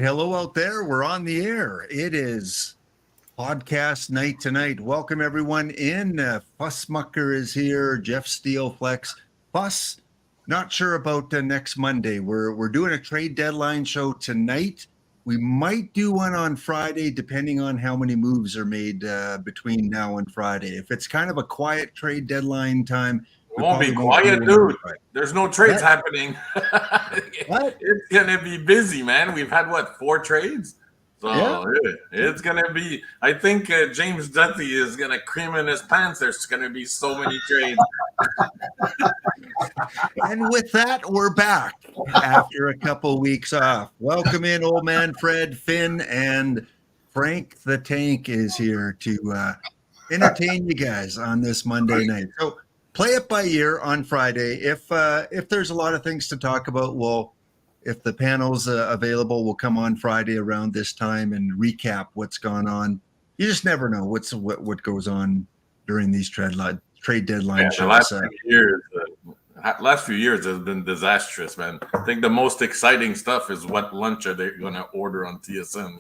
hello out there. We're on the air. It is podcast night tonight. Welcome everyone in. Fussmucker is here. Jeff Steelflex. Fuss, not sure about next Monday. We're doing a trade deadline show tonight. We might do one on Friday, depending on how many moves are made between now and Friday. If it's kind of a quiet trade deadline time, it won't be quiet, dude. There's no trades happening. What? It's gonna be busy, man. We've had 4 trades, so it's gonna be. I think James Duthie is gonna cream in his pants. There's gonna be so many trades. And with that, we're back after a couple weeks off. Welcome in, old man Fred, Finn, and Frank the Tank is here to entertain you guys on this Monday night. So play it by ear on Friday. If there's a lot of things to talk about, if the panel's available, we'll come on Friday around this time and recap what's gone on. You just never know what goes on during these trade deadline shows. Last few years has been disastrous, man. I think the most exciting stuff is what lunch are they going to order on TSN,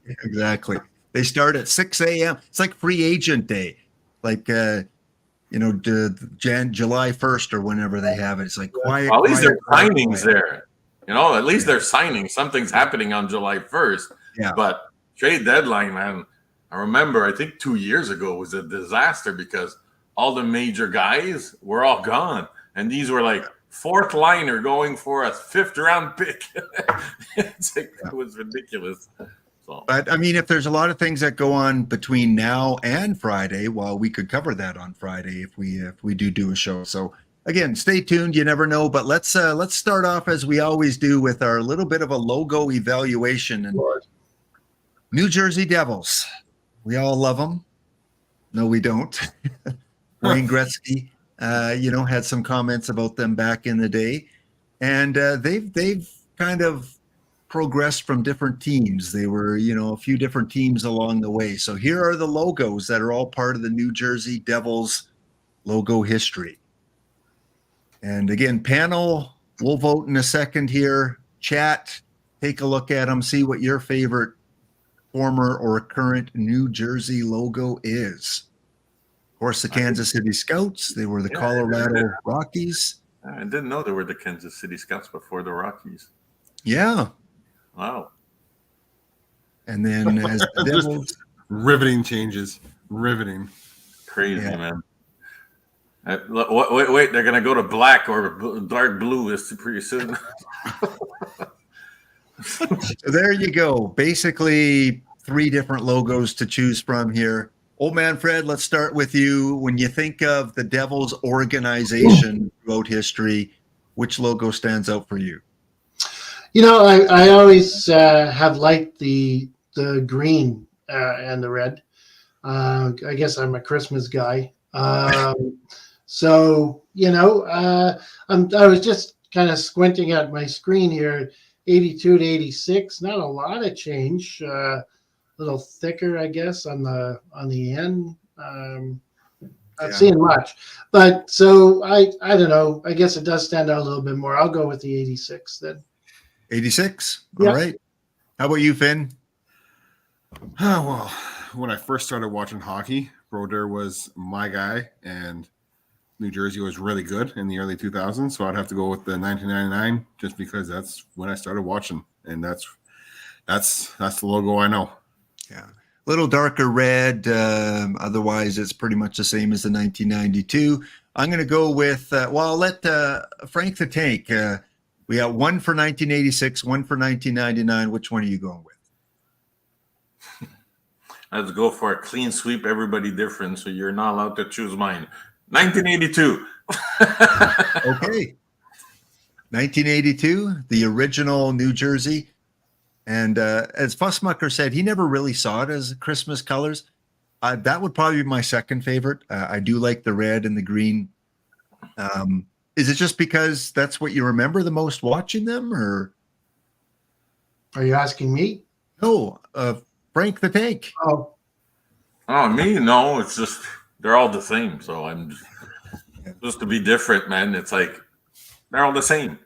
Exactly. They start at 6 a.m. It's like free agent day. Like, July 1st or whenever they have it. It's like quiet. Well, at least they're signings there. At least they're signing. Something's happening on July 1st. Yeah. But trade deadline, man, I remember, I think 2 years ago was a disaster because all the major guys were all gone. And these were like fourth liner going for a 5th round pick. It was ridiculous. But I mean, if there's a lot of things that go on between now and Friday, well, we could cover that on Friday if we do a show. So again, stay tuned. You never know. But let's start off as we always do with our little bit of a logo evaluation. And New Jersey Devils, we all love them. No, we don't. Wayne Gretzky, had some comments about them back in the day, and they've kind of progressed from different teams. They were, a few different teams along the way. So here are the logos that are all part of the New Jersey Devils logo history. And again, panel, we'll vote in a second here. Chat, take a look at them, see what your favorite former or current New Jersey logo is. Of course, the Kansas City Scouts, they were the Colorado Rockies. I didn't know they were the Kansas City Scouts before the Rockies. Yeah. Wow. And then as the Devils, riveting changes. Riveting. Crazy, man. Wait, they're going to go to black or dark blue pretty soon. So there you go. Basically 3 different logos to choose from here. Old man Fred, let's start with you. When you think of the Devils organization throughout history, which logo stands out for you? I always have liked the green and the red. I guess I'm a Christmas guy. I was just kind of squinting at my screen here, 82 to 86. Not a lot of change. A little thicker, I guess, on the end. Not seeing much, but so I don't know. I guess it does stand out a little bit more. I'll go with the 86 then. 86. All right. How about you, Finn? Well, when I first started watching hockey, Brodeur was my guy, and New Jersey was really good in the early 2000s. So I'd have to go with the 1999, just because that's when I started watching, and that's the logo I know. Yeah, a little darker red. Otherwise, it's pretty much the same as the 1992. I'm going to go with, I'll let Frank the Tank. We got one for 1986, one for 1999. Which one are you going with? Let's go for a clean sweep. Everybody different, so you're not allowed to choose mine. 1982. Okay. 1982, the original New Jersey. And as Fussmucker said, he never really saw it as Christmas colors. That would probably be my second favorite. I do like the red and the green. Is it just because that's what you remember the most watching them, or? Are you asking me? No, Frank the Tank. Oh, me? No, it's just they're all the same. So I'm just to be different, man. It's like they're all the same.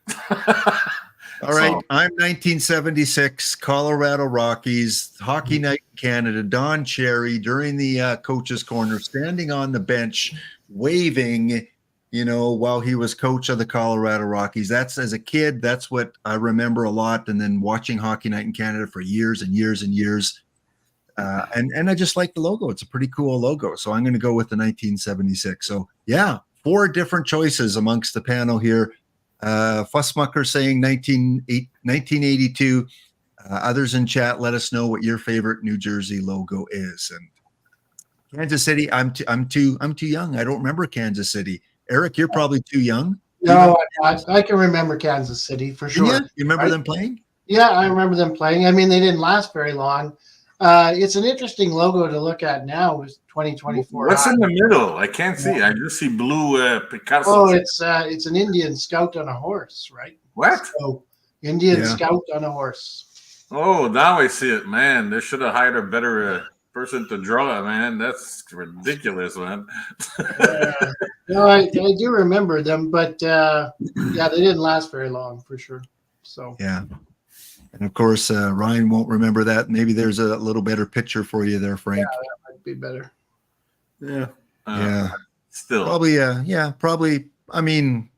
All right. I'm 1976, Colorado Rockies, Hockey Night in Canada, Don Cherry during the coach's corner, standing on the bench, waving, while he was coach of the Colorado Rockies. That's, as a kid, that's what I remember a lot. And then watching Hockey Night in Canada for years and years and years. And I just like the logo. It's a pretty cool logo. So I'm going to go with the 1976. So yeah, 4 different choices amongst the panel here. Fussmucker saying 1982. Others in chat, let us know what your favorite New Jersey logo is. And Kansas City, I'm too young. I don't remember Kansas City. Eric, you're probably too young. No, I can remember Kansas City for sure. Yeah, you remember them playing? Yeah, I remember them playing. I mean, they didn't last very long. It's an interesting logo to look at now with 2024. What's in the middle? I can't see. I just see blue Picasso. Oh, it's an Indian scout on a horse, right? What? So, Indian scout on a horse. Oh, now I see it, man. They should have hired a better person to draw it, man. That's ridiculous, man. No, I do remember them, but yeah, they didn't last very long for sure. So yeah. And of course, Ryan won't remember that. Maybe there's a little better picture for you there, Frank. Yeah, that might be better. Yeah. Yeah. Still. Probably, probably. I mean,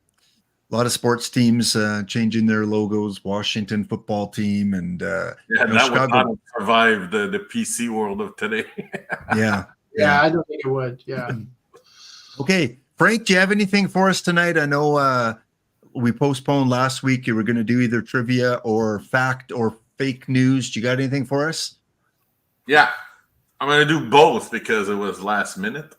a lot of sports teams changing their logos, Washington football team. And that Chicago would not have survived the PC world of today. Yeah. Yeah, I don't think it would. Yeah. Okay. Frank, do you have anything for us tonight? I know we postponed last week. You were going to do either trivia or fact or fake news. Do you got anything for us? Yeah, I'm going to do both because it was last minute.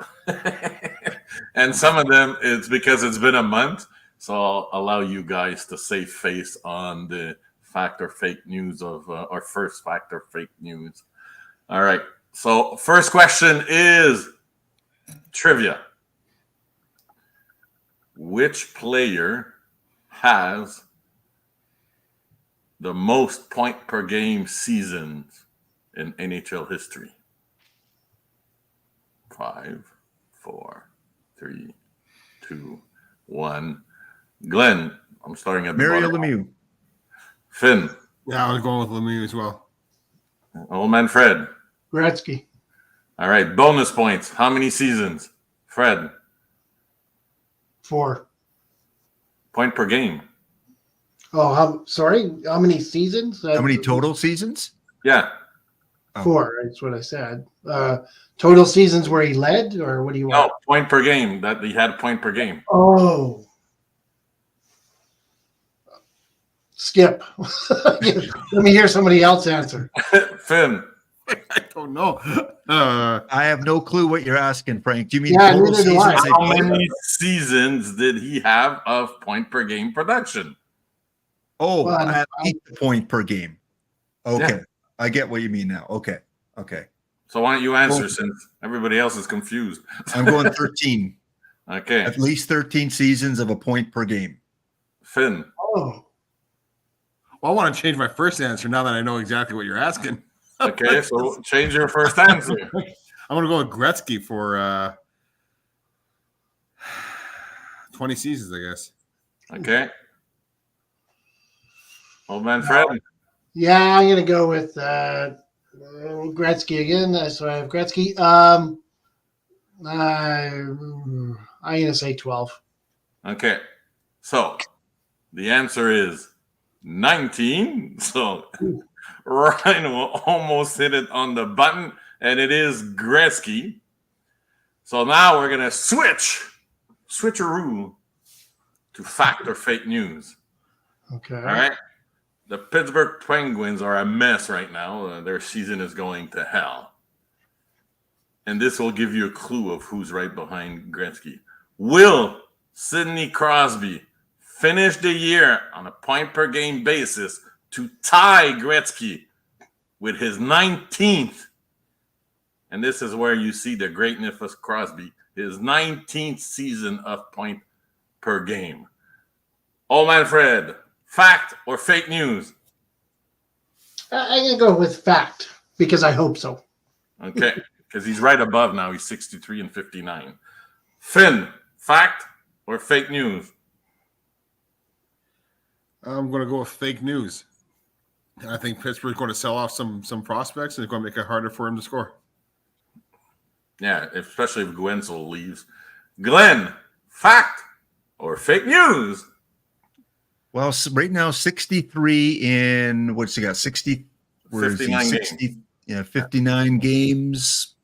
And some of them it's because it's been a month. So I'll allow you guys to save face on the fact or fake news of our first fact or fake news. All right. So first question is trivia. Which player has the most point per game seasons in NHL history? 5, 4, 3, 2, 1. Glenn, I'm starting at the Mario bottom. Lemieux. Finn. Yeah, I was going with Lemieux as well. Old man Fred. Gretzky. All right, bonus points. How many seasons? Fred. 4. Point per game. Oh, sorry. How many seasons? How many total seasons? Yeah. 4. That's what I said. Total seasons where he led, or what do you No, want? point per game. That he had a point per game. Oh. Skip. Let me hear somebody else answer. Finn. I don't know. I have no clue what you're asking, Frank. Do you mean Yeah, total neither do I. seasons? How many seasons did he have of point per game production? Oh, Well, at each point per game. Okay. Yeah. I get what you mean now. Okay. So why don't you answer since everybody else is confused? I'm going 13. Okay. At least 13 seasons of a point per game. Finn. Oh. Well, I want to change my first answer now that I know exactly what you're asking. Okay, so change your first answer. I'm going to go with Gretzky for 20 seasons, I guess. Okay. Old man Fred. Yeah, I'm gonna go with Gretzky again. So I have Gretzky. I'm gonna say 12. Okay. So the answer is 19. So Ryan will almost hit it on the button, and it is Gretzky. So now we're gonna switcheroo to fact or fake news. Okay. All right. The Pittsburgh Penguins are a mess right now. Their season is going to hell. And this will give you a clue of who's right behind Gretzky. Will Sidney Crosby finish the year on a point per game basis to tie Gretzky with his 19th? And this is where you see the greatness of Crosby, his 19th season of point per game. Old man Fred, fact or fake news? I'm going to go with fact because I hope so. Okay, because he's right above now. He's 63 and 59. Finn, fact or fake news? I'm going to go with fake news. I think Pittsburgh's going to sell off some prospects, and it's going to make it harder for him to score. Yeah, especially if Gwenzel leaves. Glenn, fact or fake news? Well, right now 63 in what's he got? 60. Where is he? 59 60. games. Yeah, 59 games.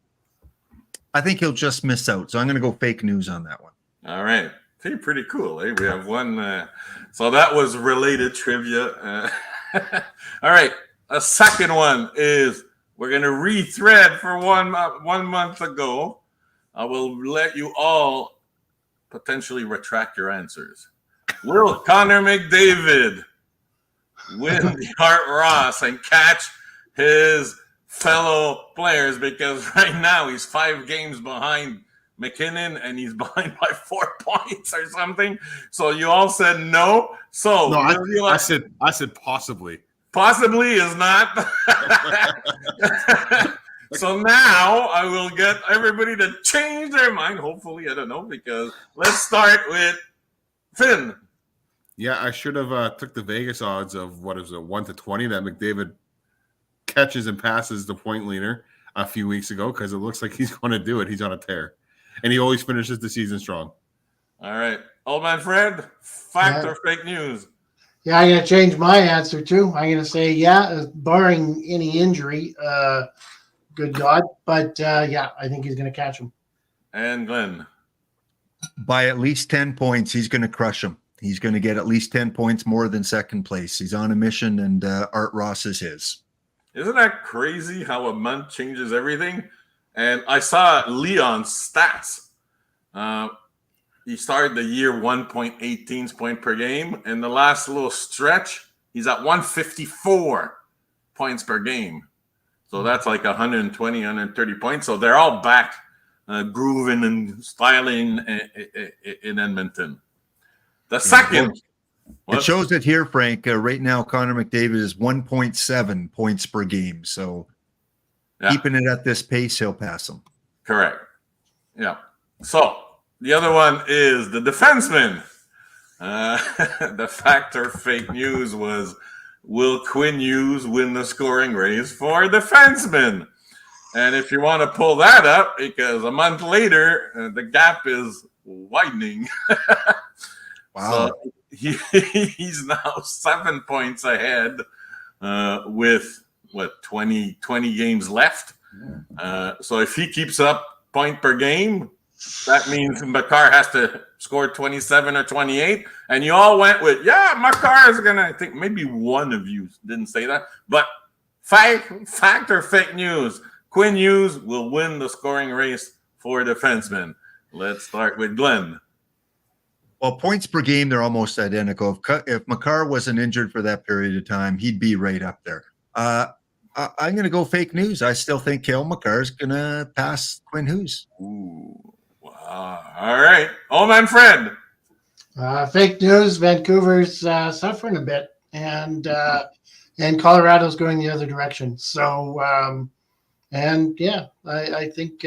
I think he'll just miss out. So I'm going to go fake news on that one. All right. Hey, pretty cool. Eh? We have one. So that was related trivia. All right. A second one is we're going to rethread for 1 month ago. I will let you all potentially retract your answers. Will Connor McDavid win the Art Ross and catch his fellow players? Because right now he's 5 games behind McKinnon and he's behind by 4 points or something. So you all said no. So No, I said possibly. Possibly is not. So now I will get everybody to change their mind. Hopefully, I don't know, because let's start with Finn. Yeah, I should have took the Vegas odds of 1 to 20 that McDavid catches and passes the point leader a few weeks ago, because it looks like he's going to do it. He's on a tear, and he always finishes the season strong. All right, old man Fred, fact or fake news? Yeah, I'm going to change my answer too. I'm going to say, barring any injury, good God. But I think he's going to catch him. And Glenn? By at least 10 points, he's going to crush him. He's going to get at least 10 points more than second place. He's on a mission, and Art Ross is his. Isn't that crazy how a month changes everything? And I saw Leon's stats. He started the year 1.18 points per game. In the last little stretch, he's at 154 points per game. So that's like 120, 130 points. So they're all back grooving and styling in Edmonton. The second. It shows it here, Frank. Right now, Connor McDavid is 1.7 points per game. So keeping it at this pace, he'll pass him. Correct. Yeah. So the other one is the defenseman. The fact or fake news was, will Quinn Hughes win the scoring race for defenseman? And if you want to pull that up, because a month later, the gap is widening. Wow. So he's now 7 points ahead with, 20 games left. So if he keeps up point per game, that means Makar has to score 27 or 28. And you all went with, Makar is going to, I think maybe one of you didn't say that. But fact or fake news, Quinn Hughes will win the scoring race for defensemen. Let's start with Glenn. Well, points per game, they're almost identical. If Makar wasn't injured for that period of time, he'd be right up there. I'm going to go fake news. I still think Cale Makar is going to pass Quinn Hughes. Ooh. Wow. All right. Old man Fred. Fake news. Vancouver's suffering a bit, and Colorado's going the other direction. So, I think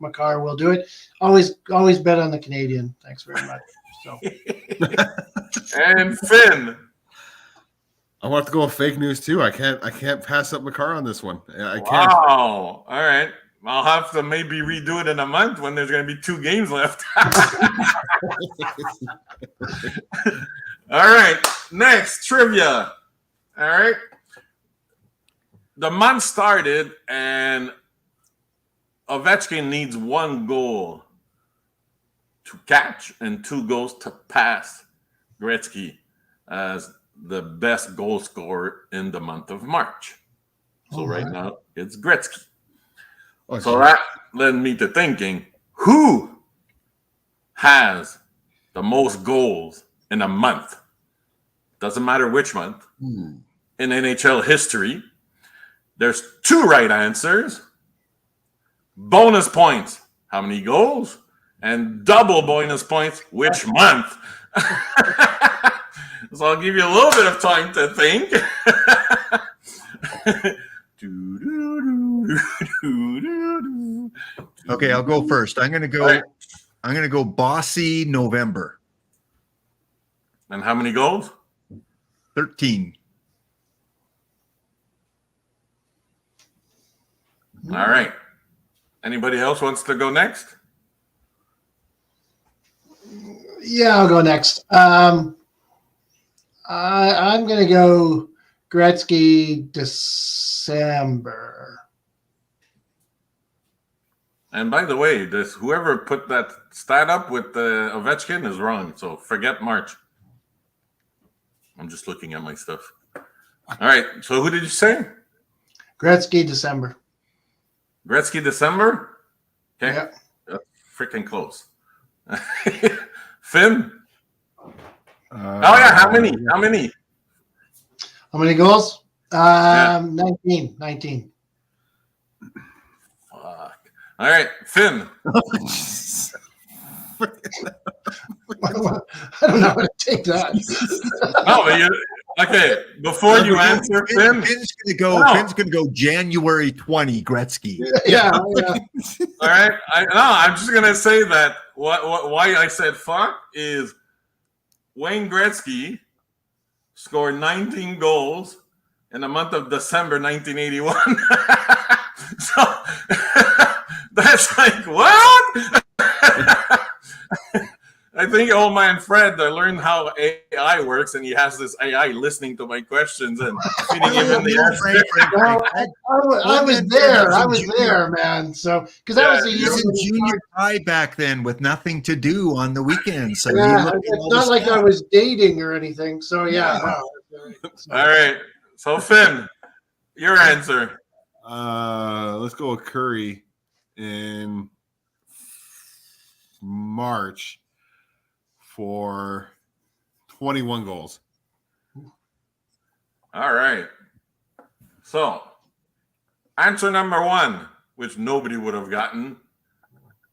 Makar will do it. Always bet on the Canadian. Thanks very much. So. And Finn. I want to go with fake news too. I can't pass up Makar on this one. I can't. Wow. All right. I'll have to maybe redo it in a month when there's going to be 2 games left. All right. Next, trivia. All right. The month started, and Ovechkin needs 1 goal to catch and 2 goals to pass Gretzky as the best goal scorer in the month of March. So right now, it's Gretzky. So that led me to thinking, who has the most goals in a month? Doesn't matter which month. In NHL history, there's 2 right answers. Bonus points, how many goals? And double bonus points, which month? So I'll give you a little bit of time to think. Okay, I'll go first. I'm gonna go bossy November. And how many goals? 13. All right. Anybody else wants to go next? Yeah, I'll go next. I'm going to go Gretzky December. And by the way, whoever put that stat up with Ovechkin is wrong. So forget March. I'm just looking at my stuff. All right. So who did you say? Gretzky December. Gretzky December? Okay. Yeah. That's freaking close. Finn? How many? How many? How many goals? Yeah. 19. Fuck. All right, Finn. I don't know how to take that. No, but okay. Before you answer, Finn. Finn's gonna go January 20. Gretzky. Yeah. All right. I'm just gonna say that why I said fuck is Wayne Gretzky scored 19 goals in the month of December 1981. So that's like what? I think old man Fred learned how AI works, and he has this AI listening to my questions and feeding him in the answer. Well, I was there. I was there, man. So because that was a He's year. in junior high back then with nothing to do on the weekends. So Yeah, it's not like I was dating or anything. So yeah. No. All right. So Finn, your answer. Let's go with Curry in March for 21 goals. All right. So, answer number one, which nobody would have gotten.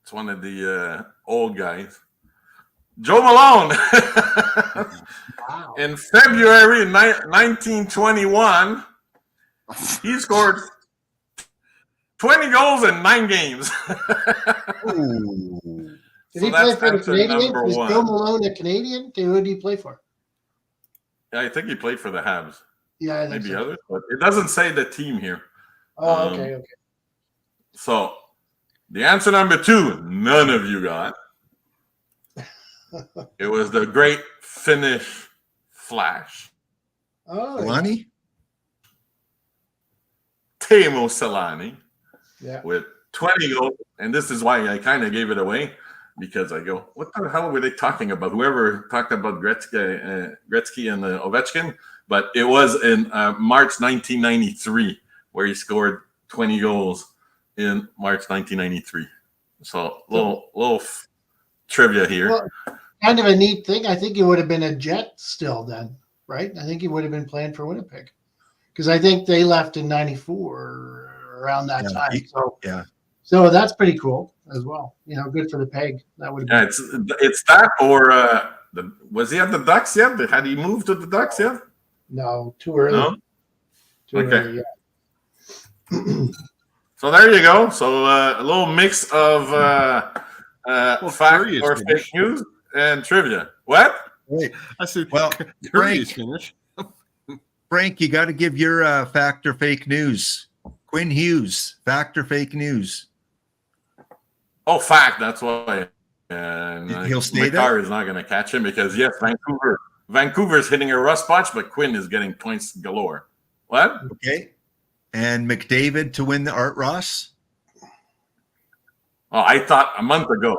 It's one of the old guys. Joe Malone. Wow. In February 1921, he scored 20 goals in 9 games. Did So he play that's for the answer Canadians? number Was one. Joe Malone a Canadian? Who did he play for? I think he played for the Habs. Yeah, I think Maybe so. others, but it doesn't say the team here. Oh, okay. So, the answer number two, none of you got. It was the great Finnish Flash, Oh, Lonnie? Teemu Selänne, yeah. with 20 goals. And this is why I kind of gave it away, because I go, what the hell were they talking about? Whoever talked about Gretzky and Ovechkin, but it was in March 1993 where he scored 20 goals in March 1993. So little trivia here. Well, kind of a neat thing. I think he would have been a Jet still then, right? I think he would have been playing for Winnipeg because I think they left in =94 around that time. So Yeah. So that's pretty cool as well. Good for the Peg. That would have been. It's that or was he at the Ducks yet? Had he moved to the Ducks yet? No, too early. No? Too Okay. early, yeah. So there you go. So a little mix of fact or fake news and trivia. What? Wait, I said, well, Curry is finished. Frank, you got to give your fact or fake news. Quinn Hughes, fact or fake news? Oh, fact. That's why. And He'll stay McCarr there? is not going to catch him because, yes, Vancouver's hitting a rust patch, but Quinn is getting points galore. What? Okay. And McDavid to win the Art Ross? Oh, I thought a month ago.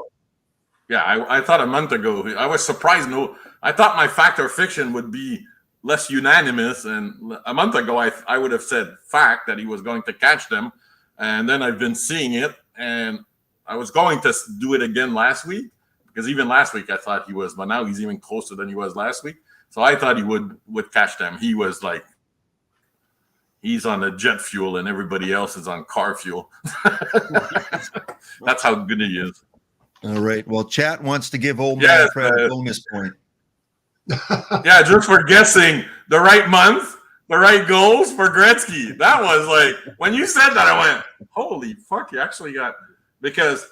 Yeah, I thought a month ago. I was surprised. No, I thought my fact or fiction would be less unanimous. And a month ago, I would have said fact that he was going to catch them. And then I've been seeing it. And I was going to do it again last week because even last week I thought he was, but now he's even closer than he was last week. So I thought he would catch them. He was like, he's on the jet fuel and everybody else is on car fuel. That's how good he is. All right. Well, chat wants to give old Yes, man Fred a bonus point. Yeah, just for guessing the right month, the right goals for Gretzky. That was like, when you said that, I went, holy fuck, you actually got, because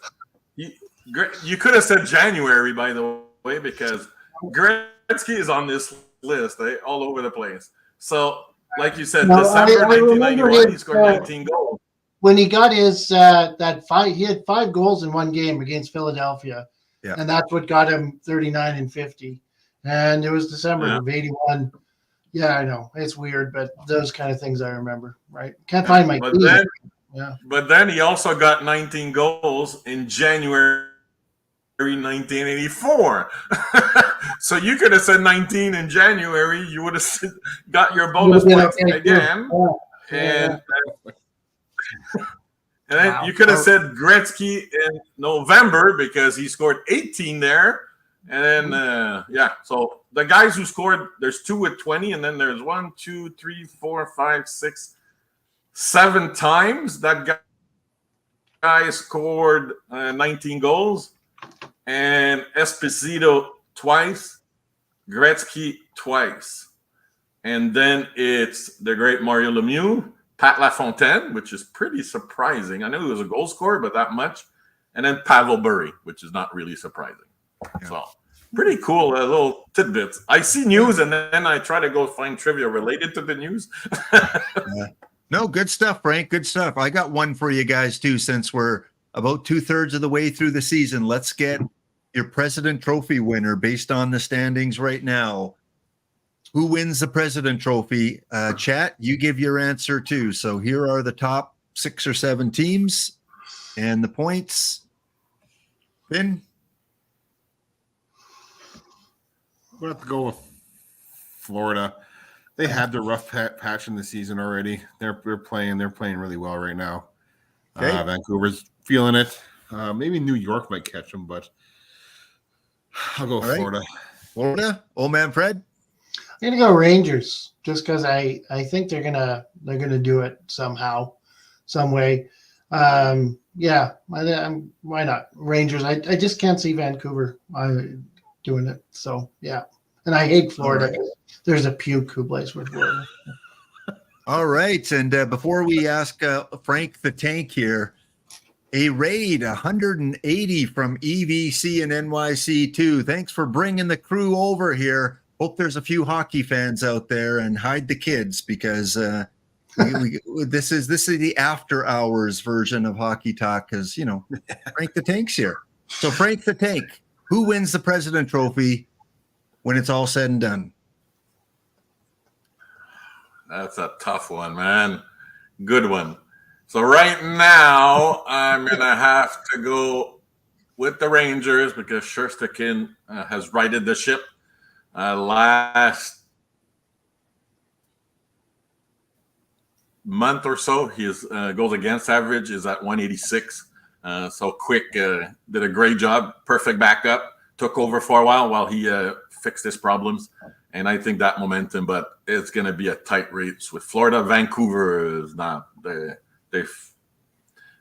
you could have said January, by the way, because Gretzky is on this list, all over the place. So, like you said, No, December I remember 1991, he his, scored 19 goals. when he got his he had 5 goals in one game against Philadelphia, Yeah. and that's what got him 39 and 50. And it was December Yeah. of 81. Yeah, I know it's weird, but those kind of things I remember. Right? Can't find my But key. then, Yeah. but then he also got 19 goals in January 1984. So you could have said 19 in January. You would have got your bonus Would've been points okay, too. again. Yeah. And then Wow. you could have said Gretzky in November because he scored 18 there. And then, so the guys who scored, there's 2 with 20, and then there's 1, 2, 3, 4, 5, 6, 7 times that guy scored 19 goals. And Esposito twice, Gretzky twice. And then it's the great Mario Lemieux, Pat LaFontaine, which is pretty surprising. I knew he was a goal scorer, but that much. And then Pavel Bure, which is not really surprising. Yeah. So pretty cool little tidbits. I see news, and then I try to go find trivia related to the news. Yeah. No, good stuff, Frank. Good stuff. I got one for you guys, too, since we're about 2/3 of the way through the season. Let's get your President Trophy winner based on the standings right now. Who wins the President Trophy? Chat, you give your answer too. So here are the top 6 or 7 teams and the points. Finn? We'll have to go with Florida. They had their rough patch in the season already. They're playing really well right now. Okay. Vancouver's feeling it. Maybe New York might catch them, but I'll go with Florida. Florida? Old man Fred? I'm gonna go Rangers just because I think they're gonna do it somehow, some way. Yeah, why not Rangers? I just can't see Vancouver doing it. So yeah, and I hate Florida. Right. There's a puke who plays for Florida. All right, and before we ask Frank the Tank here, a raid 180 from EVC and NYC too. Thanks for bringing the crew over here. Hope there's a few hockey fans out there, and hide the kids because this is the after hours version of Hockey Talk because Frank the Tank's here. So Frank the Tank, who wins the President Trophy when it's all said and done? That's a tough one, man. Good one. So right now, I'm going to have to go with the Rangers because Shesterkin has righted the ship. Last month or so, his goals against average is at 186. So Quick did a great job. Perfect backup. Took over for a while he fixed his problems. And I think that momentum, but it's going to be a tight race with Florida. Vancouver is not.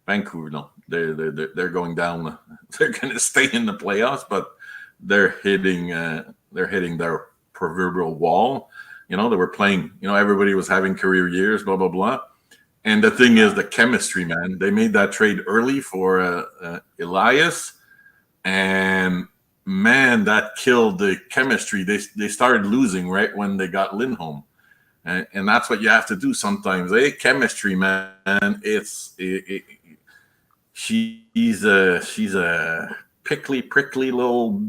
Vancouver, no. They're going down. They're going to stay in the playoffs, but they're hitting their proverbial wall. They were playing, everybody was having career years, blah, blah, blah. And the thing is the chemistry, man. They made that trade early for Elias, and man, that killed the chemistry. They started losing right when they got Lindholm. And that's what you have to do sometimes. Chemistry, man. She's a prickly little,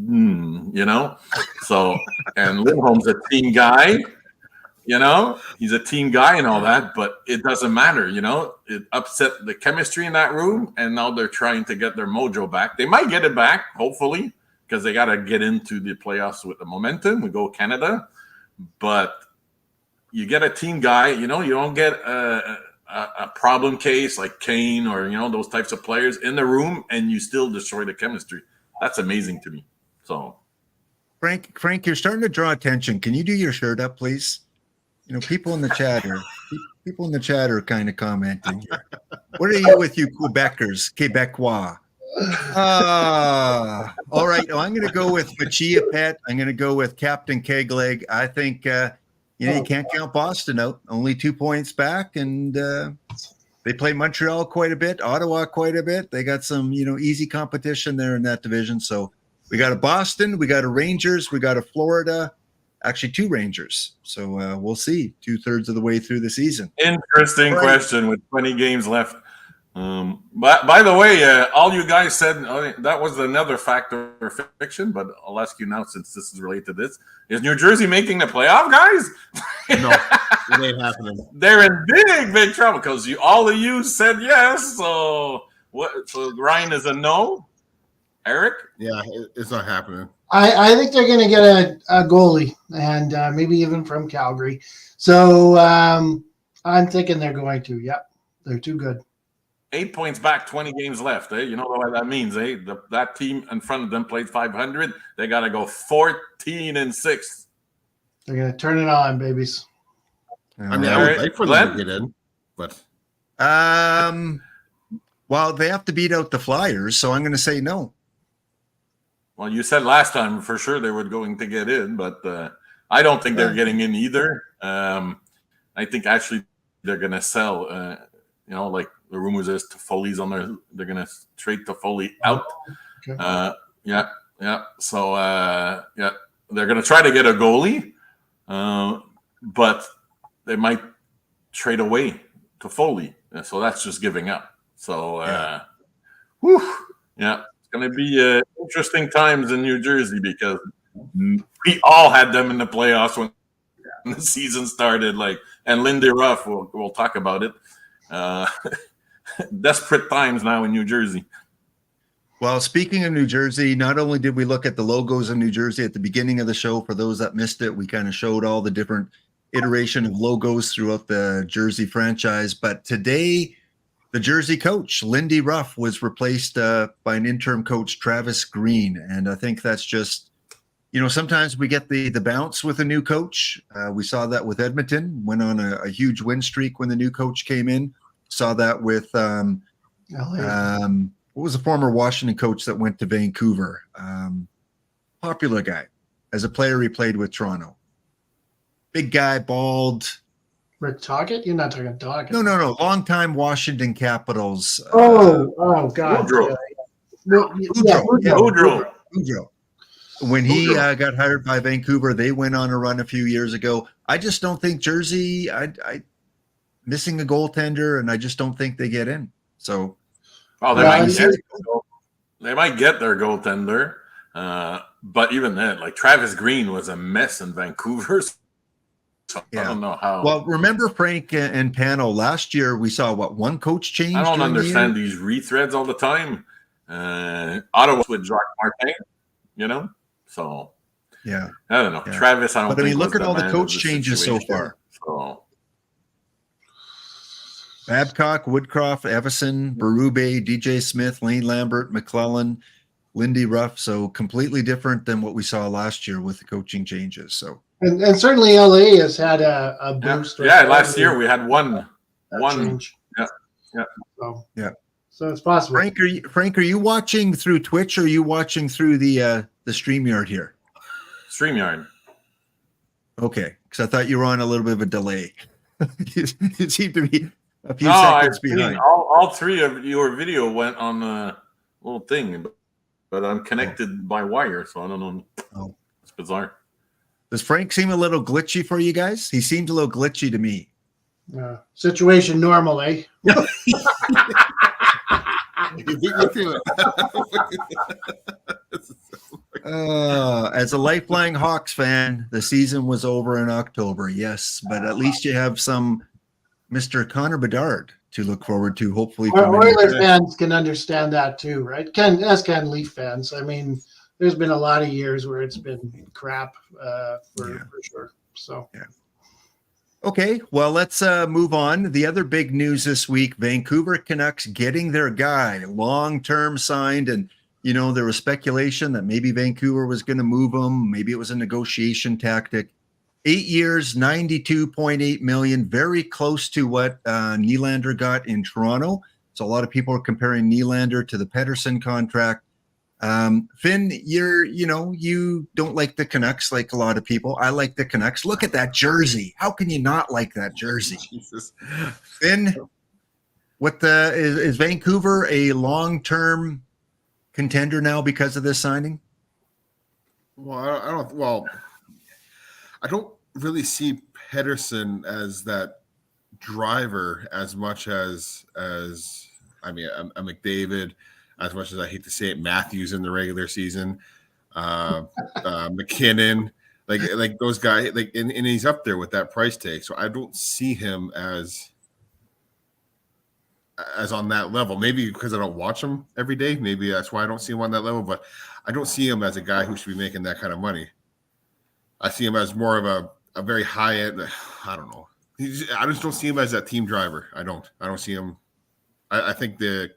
So, and Lindholm's a team guy, he's a team guy and all that, but it doesn't matter, It upset the chemistry in that room, and now they're trying to get their mojo back. They might get it back, hopefully, because they got to get into the playoffs with the momentum. We go Canada, but you get a team guy, you don't get a problem case like Kane or, those types of players in the room, and you still destroy the chemistry. That's amazing to me. So, Frank, you're starting to draw attention. Can you do your shirt up, please? People in the chat are kind of commenting here. What are you with you Quebecers, Quebecois? All right. Oh, I'm going to go with Machia Pet. I'm going to go with Captain Kegleg. I think you can't count Boston out. Only 2 points back, and they play Montreal quite a bit, Ottawa quite a bit. They got some easy competition there in that division. So we got a Boston, we got a Rangers, we got a Florida, actually 2 Rangers. So we'll see 2/3 of the way through the season. Interesting Right. question with 20 games left. But by the way, all you guys said that was another factor of fiction. But I'll ask you now, since this is related to this: is New Jersey making the playoff, guys? No, it ain't happening. They're in big trouble because all of you said yes. So what? So Ryan is a no. Eric? Yeah, it's not happening. I think they're going to get a goalie, and maybe even from Calgary. So I'm thinking they're going to. Yep, they're too good. 8 points back, 20 games left. You know what that means, that team in front of them played 500. They got to go 14-6. They're going to turn it on, babies. I mean, I would like for them to get in, but well, they have to beat out the Flyers, so I'm going to say no. Well, you said last time for sure they were going to get in, but I don't think they're getting in either. I think actually they're going to sell. Like the rumors is Toffoli's on there. They're going to trade Toffoli out. Okay. Yeah. So they're going to try to get a goalie, but they might trade away Toffoli. So that's just giving up. So it's going to be interesting times in New Jersey because we all had them in the playoffs when the season started. And Lindy Ruff, we'll talk about it. Desperate times now in New Jersey. Well, speaking of New Jersey, not only did we look at the logos of New Jersey at the beginning of the show, for those that missed it, we kind of showed all the different iteration of logos throughout the Jersey franchise. But today, the Jersey coach, Lindy Ruff, was replaced by an interim coach, Travis Green. And I think that's just, sometimes we get the bounce with a new coach. We saw that with Edmonton, went on a huge win streak when the new coach came in. Saw that with what was the former Washington coach that went to Vancouver? Popular guy. As a player, he played with Toronto. Big guy, bald. Rick Tocchet? You're not talking Tocchet. No. Longtime Washington Capitals. God. Boudreaux. Boudreaux. When he got hired by Vancouver, they went on a run a few years ago. I just don't think Jersey, I missing a goaltender, and I just don't think they get in. So, they might get their goaltender, but even then, Travis Green was a mess in Vancouver. So I don't know how. Well, remember Frank and Pano last year? We saw one coach change. I don't understand these rethreads all the time. Ottawa with Jacques Martin, So yeah, I don't know. Travis, I don't. But I mean, look at all the coach changes so far. So. Babcock, Woodcroft, Everson, Berube, DJ Smith, Lane Lambert, McClellan, Lindy Ruff. So completely different than what we saw last year with the coaching changes. So and certainly LA has had a boost. Last year we had one change. So it's possible. Frank, are you watching through Twitch or are you watching through the StreamYard here? StreamYard. Okay, because I thought you were on a little bit of a delay. It seemed to be a few seconds behind. All three of your video went on a little thing, but I'm connected by wire, so I don't know. Oh, it's bizarre. Does Frank seem a little glitchy for you guys? He seemed a little glitchy to me. Situation normal, eh? As a lifelong Hawks fan, the season was over in October, yes, but at least you have some Mr. Connor Bedard to look forward to, hopefully. Oilers fans can understand that too, right? As can Leaf fans. I mean, there's been a lot of years where it's been crap for sure. So yeah. Okay, well, let's move on. The other big news this week, Vancouver Canucks getting their guy long-term signed. And, there was speculation that maybe Vancouver was going to move him. Maybe it was a negotiation tactic. 8 years, $92.8 million, very close to what Nylander got in Toronto. So a lot of people are comparing Nylander to the Pettersson contract. Finn, you don't like the Canucks like a lot of people. I like the Canucks. Look at that jersey. How can you not like that jersey? Jesus. Finn, is Vancouver a long-term contender now because of this signing? Well, I don't really see Pedersen as that driver as much as I mean a McDavid, as much as I hate to say it, Matthews in the regular season, McKinnon, like those guys, and he's up there with that price tag. So I don't see him as on that level. Maybe because I don't watch him every day. Maybe that's why I don't see him on that level. But I don't see him as a guy who should be making that kind of money. I see him as more of a very high end. I don't know. I just don't see him as that team driver. I don't see him. I think you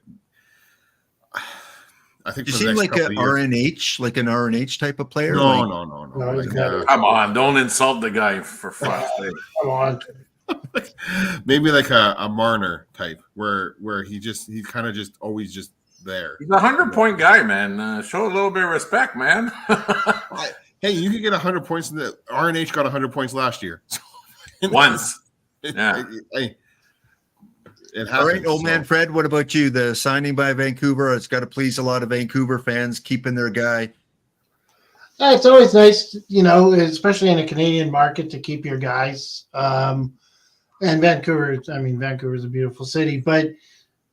for the seem next like couple an of years- RNH, like an RNH type of player. No, like, no. No, he's not. Come on, don't insult the guy for fuck's sake. Come on. Maybe like a Marner type, where he's kind of just always just there. He's a 100-point guy, man. Show a little bit of respect, man. Hey, you could get 100 points in the RNH got 100 points last year. Once. Yeah. Hey, it happens. all right, old man so. Fred, what about you? The signing by Vancouver, it's got to please a lot of Vancouver fans, keeping their guy. It's always nice, especially in a Canadian market, to keep your guys. And Vancouver, Vancouver is a beautiful city, but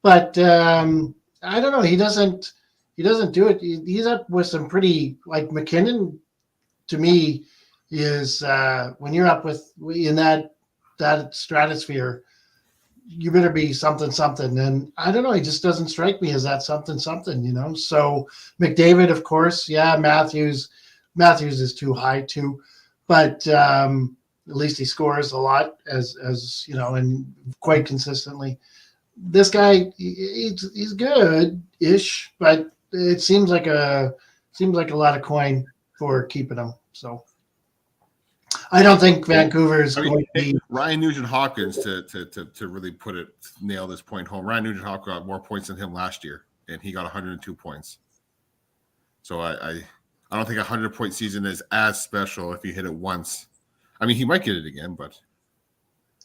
I don't know. He doesn't do it. He's up with some pretty, like McKinnon, to me, is when you're up in that stratosphere, you better be something. And I don't know. He just doesn't strike me as that something. So McDavid, of course, yeah. Matthews is too high too, but at least he scores a lot as and quite consistently. This guy, he's good-ish, but it seems like a lot of coin for keeping him. So I don't think Vancouver is going to be. Ryan Nugent-Hopkins to really nail this point home. Ryan Nugent-Hopkins got more points than him last year, and he got 102 points. So I don't think a 100-point season is as special if you hit it once. I mean, he might get it again, but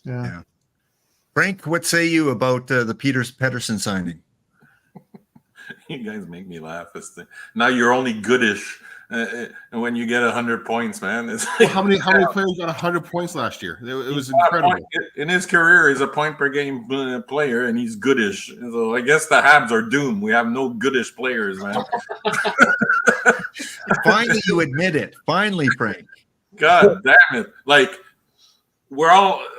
Yeah. Frank, what say you about the Pedersen signing? You guys make me laugh. Now you're only goodish when you get 100 points, man. It's like, how many players got 100 points last year? It was incredible. In his career, he's a point per game player, and he's goodish. So I guess the Habs are doomed. We have no goodish players, man. Finally, you admit it. Finally, Frank. God damn it! Like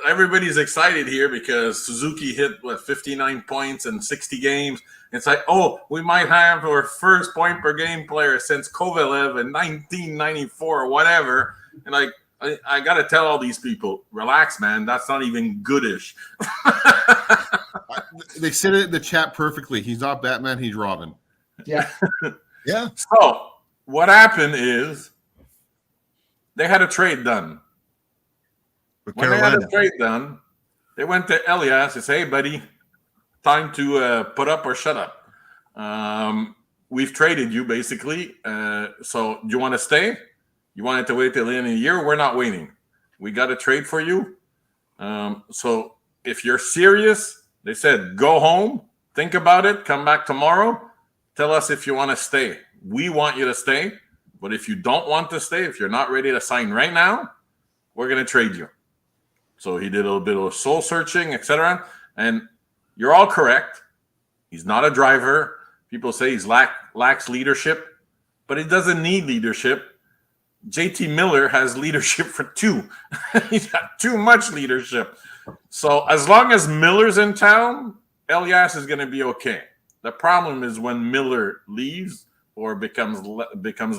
everybody's excited here because Suzuki hit 59 points in 60 games. It's like, oh, we might have our first point per game player since Kovalev in 1994 or whatever. And like, I got to tell all these people, relax, man. That's not even goodish. They said it in the chat perfectly. He's not Batman. He's Robin. Yeah. Yeah. So what happened is they had a trade done. With When they Carolina. had a trade done, they went to Elias and said, hey, buddy, time to put up or shut up. We've traded you, basically. So do you want to stay? You wanted to wait till the end of the year? We're not waiting. We got a trade for you. So if you're serious, they said, go home, think about it, come back tomorrow, tell us if you want to stay. We want you to stay. But if you don't want to stay, if you're not ready to sign right now, we're going to trade you. So he did a little bit of soul searching, etc. And you're all correct. He's not a driver. People say he's lacks leadership, but he doesn't need leadership. JT Miller has leadership for two. He's got too much leadership. So as long as Miller's in town, Elias is going to be okay. The problem is when Miller leaves or becomes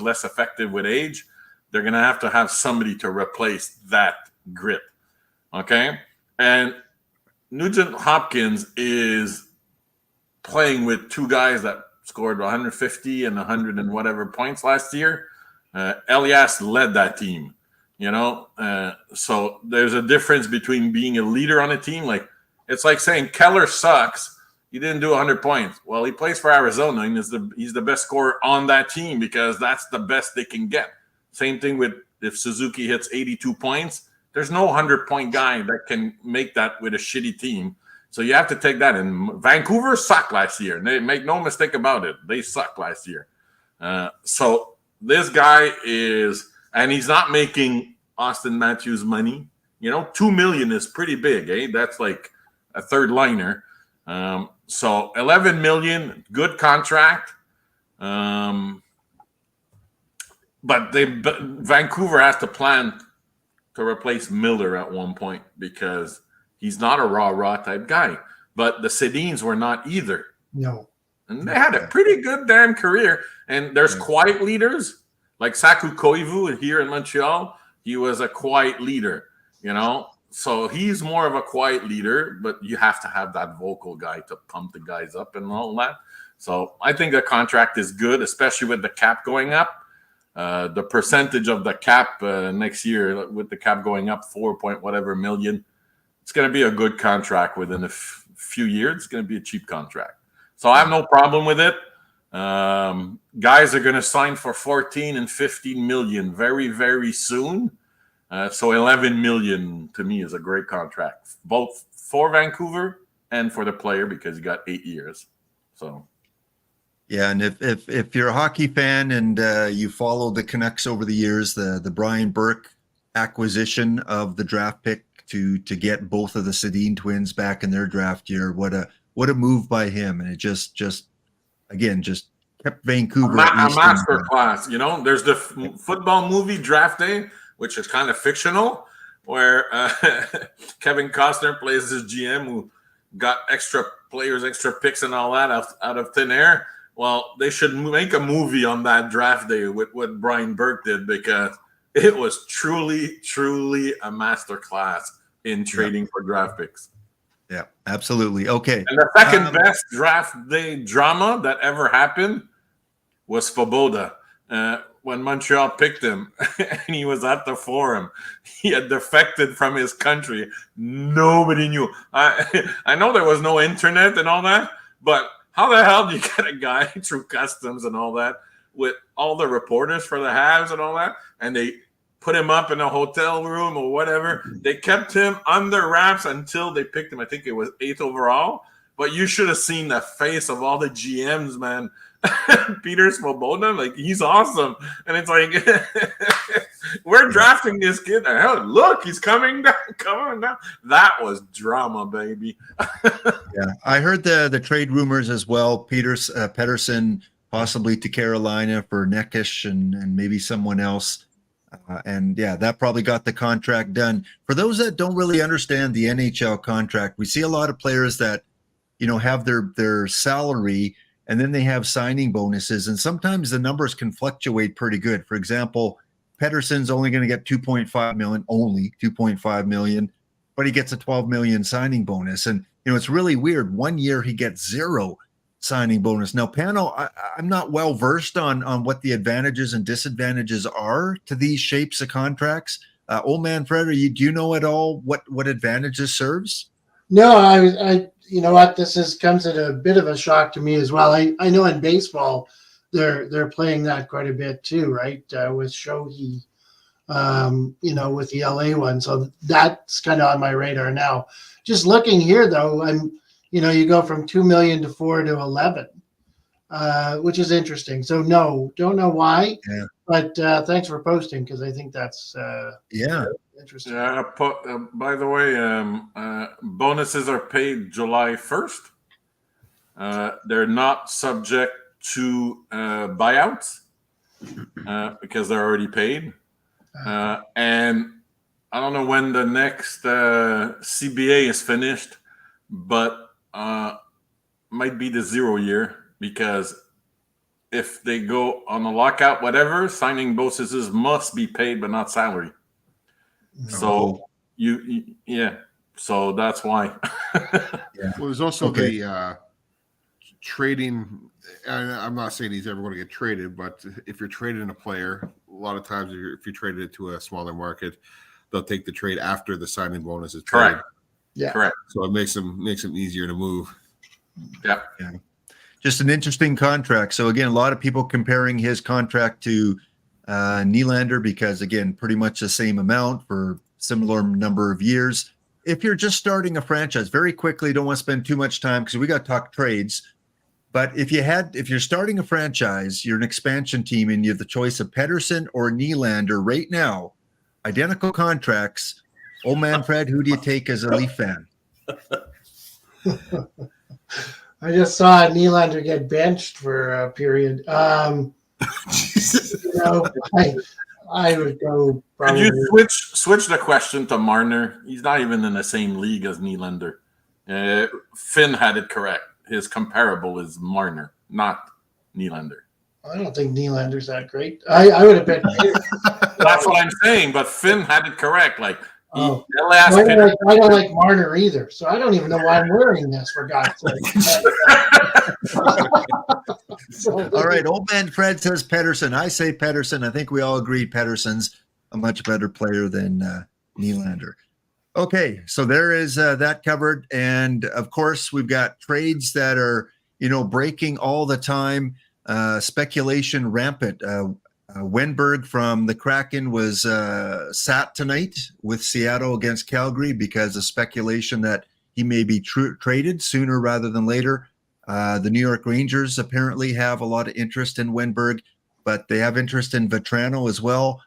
less effective with age, they're going to have somebody to replace that grit. Okay? And Nugent Hopkins is playing with two guys that scored 150 and 100 and whatever points last year. Elias led that team, so there's a difference between being a leader on a team. Like, it's like saying Keller sucks. He didn't do 100 points. Well, he plays for Arizona, and he's the best scorer on that team because that's the best they can get. Same thing with if Suzuki hits 82 points. There's no 100-point guy that can make that with a shitty team. So you have to take that. And Vancouver sucked last year. And they make no mistake about it. They sucked last year. So this guy is, and he's not making Austin Matthews money. 2 million is pretty big, eh? That's like a third liner. So 11 million, good contract. But Vancouver has to plan to replace Miller at one point because he's not a raw type guy. But the Sedins were not either. No. And they had a pretty good damn career. And there's quiet leaders like Saku Koivu here in Montreal. He was a quiet leader, So he's more of a quiet leader, but you have to have that vocal guy to pump the guys up and all that. So I think the contract is good, especially with the cap going up. The percentage of the cap next year, with the cap going up 4 point whatever million, it's going to be a good contract within a few years. It's going to be a cheap contract. So I have no problem with it. Guys are going to sign for 14 and 15 million very, very soon. So 11 million to me is a great contract, both for Vancouver and for the player because he got 8 years. So. Yeah, and if you're a hockey fan and you follow the Canucks over the years, the Brian Burke acquisition of the draft pick to get both of the Sedin twins back in their draft year, what a move by him, and it just kept Vancouver a master class. There's the football movie Draft Day, which is kind of fictional, where Kevin Costner plays this GM who got extra players, extra picks, and all that out of thin air. Well, they should make a movie on that draft day with what Brian Burke did because it was truly, truly a master class in trading for draft picks. Yeah, absolutely. Okay. And the second best draft day drama that ever happened was Svoboda. When Montreal picked him and he was at the forum, he had defected from his country. Nobody knew. I know there was no internet and all that, but how the hell do you get a guy through customs and all that with all the reporters for the Habs and all that? And they put him up in a hotel room or whatever. They kept him under wraps until they picked him. I think it was 8th overall. But you should have seen the face of all the GMs, man. Peter Svoboda, like, he's awesome. And it's like, we're drafting this kid. Hell, look, he's coming down. That was drama, baby. Yeah, I heard the trade rumors as well. Pettersson possibly to Carolina for Neckish and maybe someone else. And yeah, that probably got the contract done. For those that don't really understand the NHL contract, we see a lot of players that, have their salary and then they have signing bonuses. And sometimes the numbers can fluctuate pretty good. For example, Pettersson's only going to get 2.5 million, but he gets a 12 million signing bonus. And, it's really weird. 1 year he gets 0 signing bonus. Now, Pano, I'm not well versed on what the advantages and disadvantages are to these shapes of contracts. Old man Fred, do you know at all what advantages serves? No, I you know what, comes at a bit of a shock to me as well. I know in baseball they're playing that quite a bit too, right? With Shohei, with the LA one. So that's kind of on my radar now. Just looking here though, you go from 2 million to 4 to 11, which is interesting. So no, don't know why, but thanks for posting because I think that's interesting. Yeah. By the way, bonuses are paid July 1st. They're not subject to buyouts because they're already paid. And I don't know when the next CBA is finished, but might be the 0 year because if they go on a lockout, whatever, signing bonuses must be paid but not salary. So so that's why. Well, there's also the trading. I'm not saying he's ever going to get traded, but if you're trading a player, a lot of times if you traded it to a smaller market, they'll take the trade after the signing bonus is paid. Correct. Yeah, correct. So it makes them easier to move. Yeah. Just an interesting contract. So again, a lot of people comparing his contract to Nylander because again, pretty much the same amount for similar number of years. If you're just starting a franchise, very quickly, don't want to spend too much time because we got to talk trades. But if you're starting a franchise, you're an expansion team and you have the choice of Pettersson or Nylander right now, identical contracts. Old man Fred, who do you take as a Leaf fan? I just saw Nylander get benched for a period. Jesus. You know, I would go Could probably. you switch the question to Marner? He's not even in the same league as Nylander. Finn had it correct. His comparable is Marner, not Nylander. I don't think Nylander's that great. I would have bet. That's what I'm saying. But Finn had it correct. Like Oh. they'll ask I Finn. don't like Marner either, so I don't even know why I'm wearing this, for God's sake. All right, old man Fred says Pettersson. I say Pettersson. I think we all agree Pettersson's a much better player than Nylander. Okay, so there is that covered, and of course we've got trades that are breaking all the time. Speculation rampant. Wenberg from the Kraken was sat tonight with Seattle against Calgary because of speculation that he may be traded sooner rather than later. The New York Rangers apparently have a lot of interest in Wenberg, but they have interest in Vetrano as well.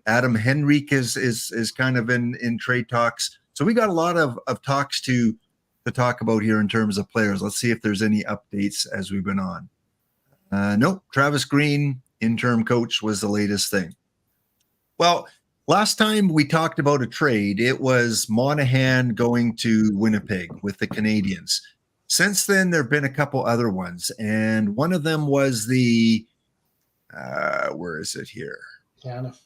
Adam Henrique is kind of in trade talks. So we got a lot of talks to talk about here in terms of players. Let's see if there's any updates as we've been on. Nope, Travis Green, interim coach, was the latest thing. Well, last time we talked about a trade, it was Monahan going to Winnipeg with the Canadiens. Since then, there have been a couple other ones, and one of them was the where is it here? Tanev.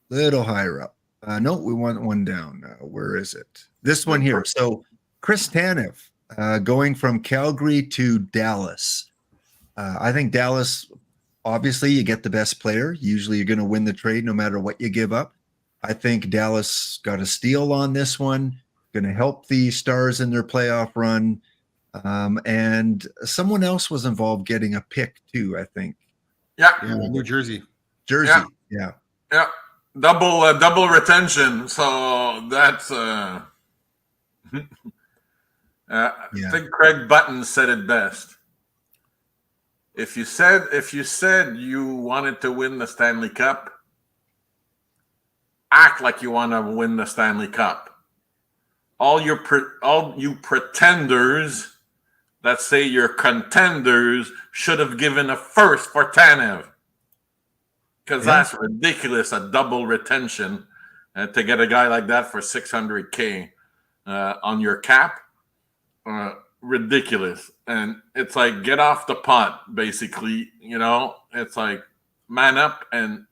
Little higher up. No, we want one down. Where is it? This one here. So Chris Tanev going from Calgary to Dallas. I think Dallas, obviously, you get the best player. Usually you're going to win the trade no matter what you give up. I think Dallas got a steal on this one, going to help the Stars in their playoff run. And someone else was involved getting a pick too, I think. Yeah, New Jersey. Yeah. Double retention. So that's I think Craig Button said it best. If you said you wanted to win the Stanley Cup, act like you want to win the Stanley Cup. All you pretenders that say you're contenders should have given a first for Tanev. Because that's ridiculous, a double retention to get a guy like that for $600K on your cap. Ridiculous. And it's like, get off the pot, basically. It's like, man up and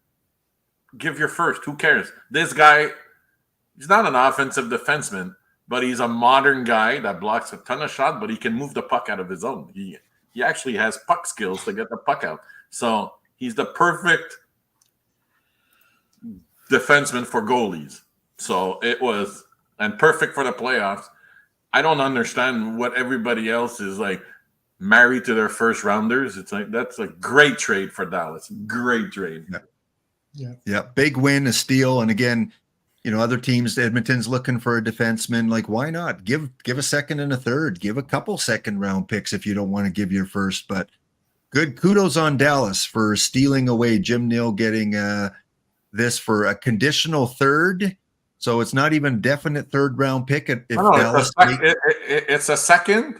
give your first. Who cares? This guy, he's not an offensive defenseman, but he's a modern guy that blocks a ton of shots, but he can move the puck out of his own. He actually has puck skills to get the puck out. So he's the perfect defenseman for goalies. So it was, and perfect for the playoffs. I don't understand what everybody else is like married to their first rounders. It's like, that's a great trade for Dallas. Great trade. Yeah. Big win, a steal. And again, other teams, Edmonton's looking for a defenseman. Like, why not give a second and a third, give a couple second round picks if you don't want to give your first, but good kudos on Dallas for stealing away Jim Nill, getting this for a conditional third. So it's not even definite third round pick. It's a second,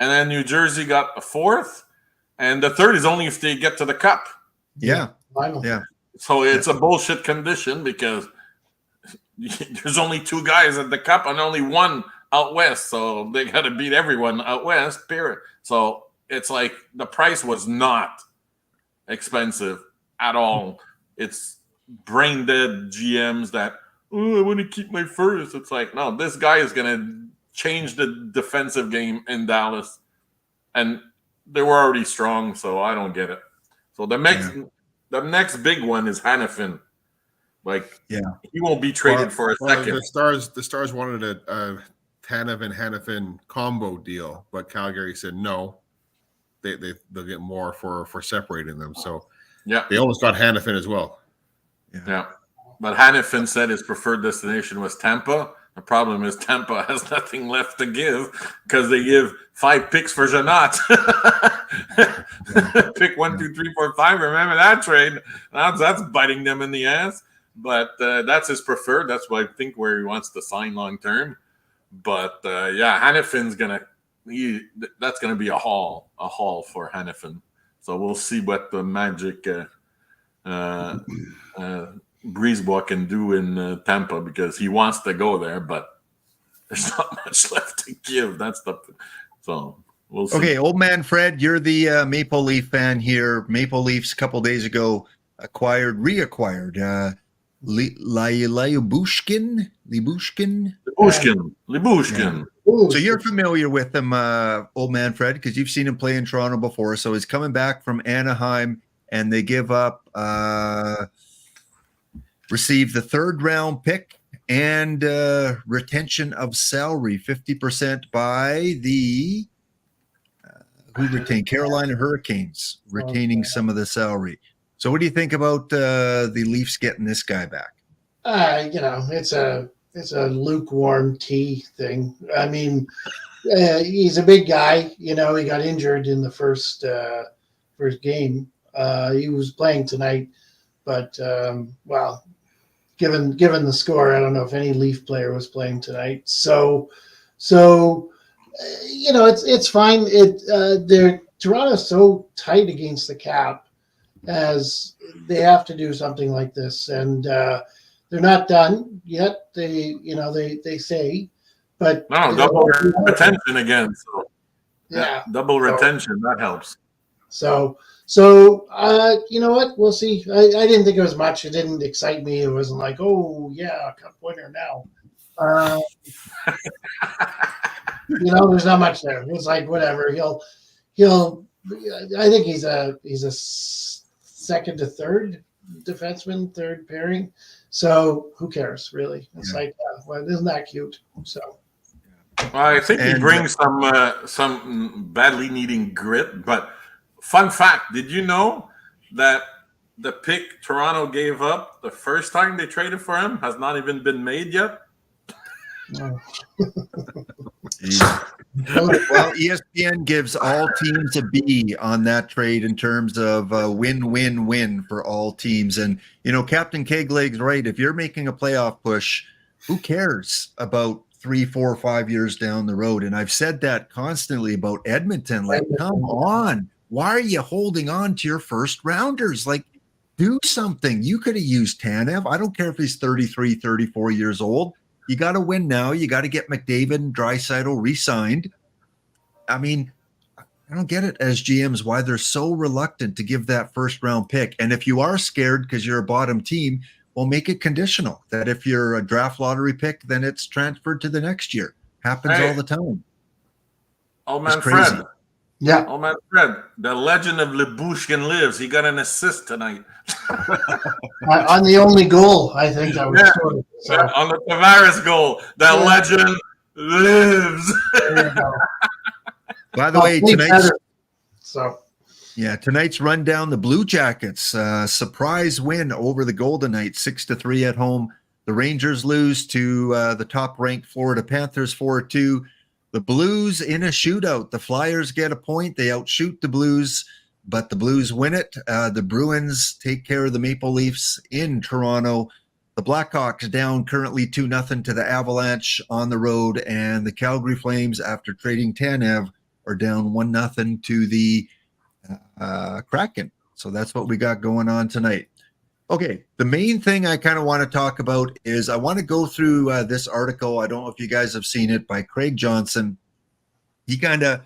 and then New Jersey got a fourth, and the third is only if they get to the cup. Yeah. So it's a bullshit condition because there's only two guys at the cup and only one out west. So they got to beat everyone out west, period. So it's like the price was not expensive at all. It's brain dead GMs that, I want to keep my first. It's like, no, this guy is going to change the defensive game in Dallas. And they were already strong, so I don't get it. So the next big one is Hanifin. He won't be traded for a second. The Stars wanted a Tanev and Hanifin combo deal, but Calgary said no. They'll get more for separating them. So they almost got Hanifin as well. Yeah. But Hanifin said his preferred destination was Tampa. The problem is Tampa has nothing left to give because they give 5 picks for Janot. Pick 1, 2, 3, 4, 5. Remember that trade? That's biting them in the ass. but that's his preferred. That's what I think where he wants to sign long term. But Hannafin's that's gonna be a haul for Hannafin. So we'll see what the Magic Brisebois can do in Tampa, because he wants to go there, but there's not much left to give. So we'll see. Okay, old man Fred, you're the Maple Leaf fan here. Maple Leafs a couple days ago reacquired Lyubushkin. Lyubushkin. So you're familiar with him, old man Fred, because you've seen him play in Toronto before. So he's coming back from Anaheim, and they give up, receive the 3rd round pick and retention of salary, 50% by the who retained Carolina Hurricanes, retaining some of the salary. So what do you think about the Leafs getting this guy back? It's a lukewarm tea thing. I mean, he's a big guy. He got injured in the first game. He was playing tonight, but given the score, I don't know if any Leaf player was playing tonight. So it's fine. Toronto's so tight against the cap, as they have to do something like this, and they're not done yet. They say, but double retention again. So double So, retention, that helps. So you know what? We'll see. I didn't think it was much. It didn't excite me. It wasn't like, oh yeah, cup winner now. There's not much there. It's like whatever. He'll. I think he's a second to third defenseman, third pairing. So who cares, really? It's like, isn't that cute? So. I think he brings some badly needing grit. But fun fact: did you know that the pick Toronto gave up the first time they traded for him has not even been made yet? No. Well, ESPN gives all teams a B on that trade in terms of win-win-win for all teams. And, Captain Kegleg's right. If you're making a playoff push, who cares about 3, 4, 5 years down the road? And I've said that constantly about Edmonton. Like, come on. Why are you holding on to your first rounders? Like, do something. You could have used Tanev. I don't care if he's 33, 34 years old. You got to win now. You got to get McDavid and Draisaitl re-signed. I mean, I don't get it as GMs why they're so reluctant to give that first round pick. And if you are scared because you're a bottom team, well, make it conditional that if you're a draft lottery pick, then it's transferred to the next year. Happens all the time. Old man Fred. Yeah. Old man Fred. The legend of Lyubushkin lives. He got an assist tonight. On the only goal, I think that was scored. So. Yeah, on the Tavares goal. The legend lives. By the way, tonight's rundown, the Blue Jackets, surprise win over the Golden Knights, 6-3 at home. The Rangers lose to the top-ranked Florida Panthers 4-2. The Blues in a shootout. The Flyers get a point. They outshoot the Blues, but the Blues win it. The Bruins take care of the Maple Leafs in Toronto. The Blackhawks down currently 2-0 to the Avalanche on the road, and the Calgary Flames, after trading Tanev, are down 1-0 to the Kraken. So that's what we got going on tonight. Okay, the main thing I kind of want to talk about is I want to go through this article. I don't know if you guys have seen it, by Craig Johnson. He kind of,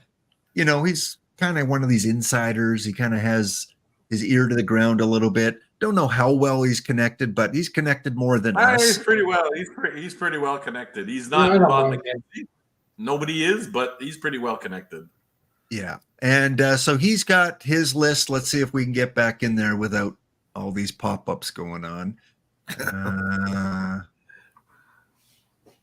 he's kind of one of these insiders. He kind of has his ear to the ground a little bit. Don't know how well he's connected, but he's connected more than us. He's pretty well. He's pretty well connected. He's not on McKenzie. Nobody is, but he's pretty well connected. Yeah, and so he's got his list. Let's see if we can get back in there without all these pop-ups going on.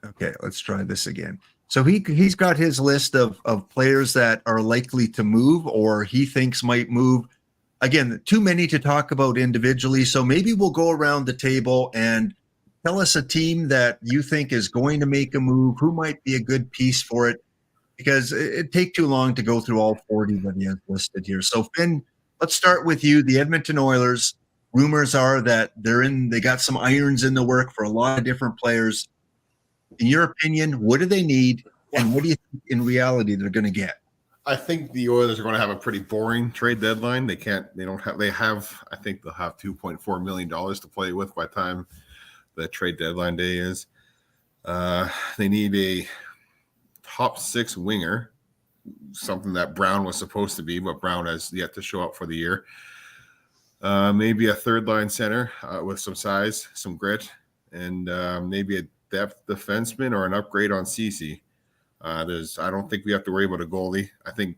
Okay, let's try this again. So he's got his list of players that are likely to move or he thinks might move. Again, too many to talk about individually. So maybe we'll go around the table and tell us a team that you think is going to make a move, who might be a good piece for it, because it'd take too long to go through all 40 that he has listed here. So Finn, let's start with you, the Edmonton Oilers. rumors are that they got some irons in the work for a lot of different players. In your opinion, what do they need, and what do you think in reality they're going to get? I think the Oilers are going to have a pretty boring trade deadline. I think they'll have $2.4 million to play with by the time the trade deadline day is. They need a top 6 winger, something that Brown was supposed to be, but Brown has yet to show up for the year. Maybe a third line center with some size, some grit, and maybe a depth defenseman or an upgrade on CC. I don't think we have to worry about a goalie. I think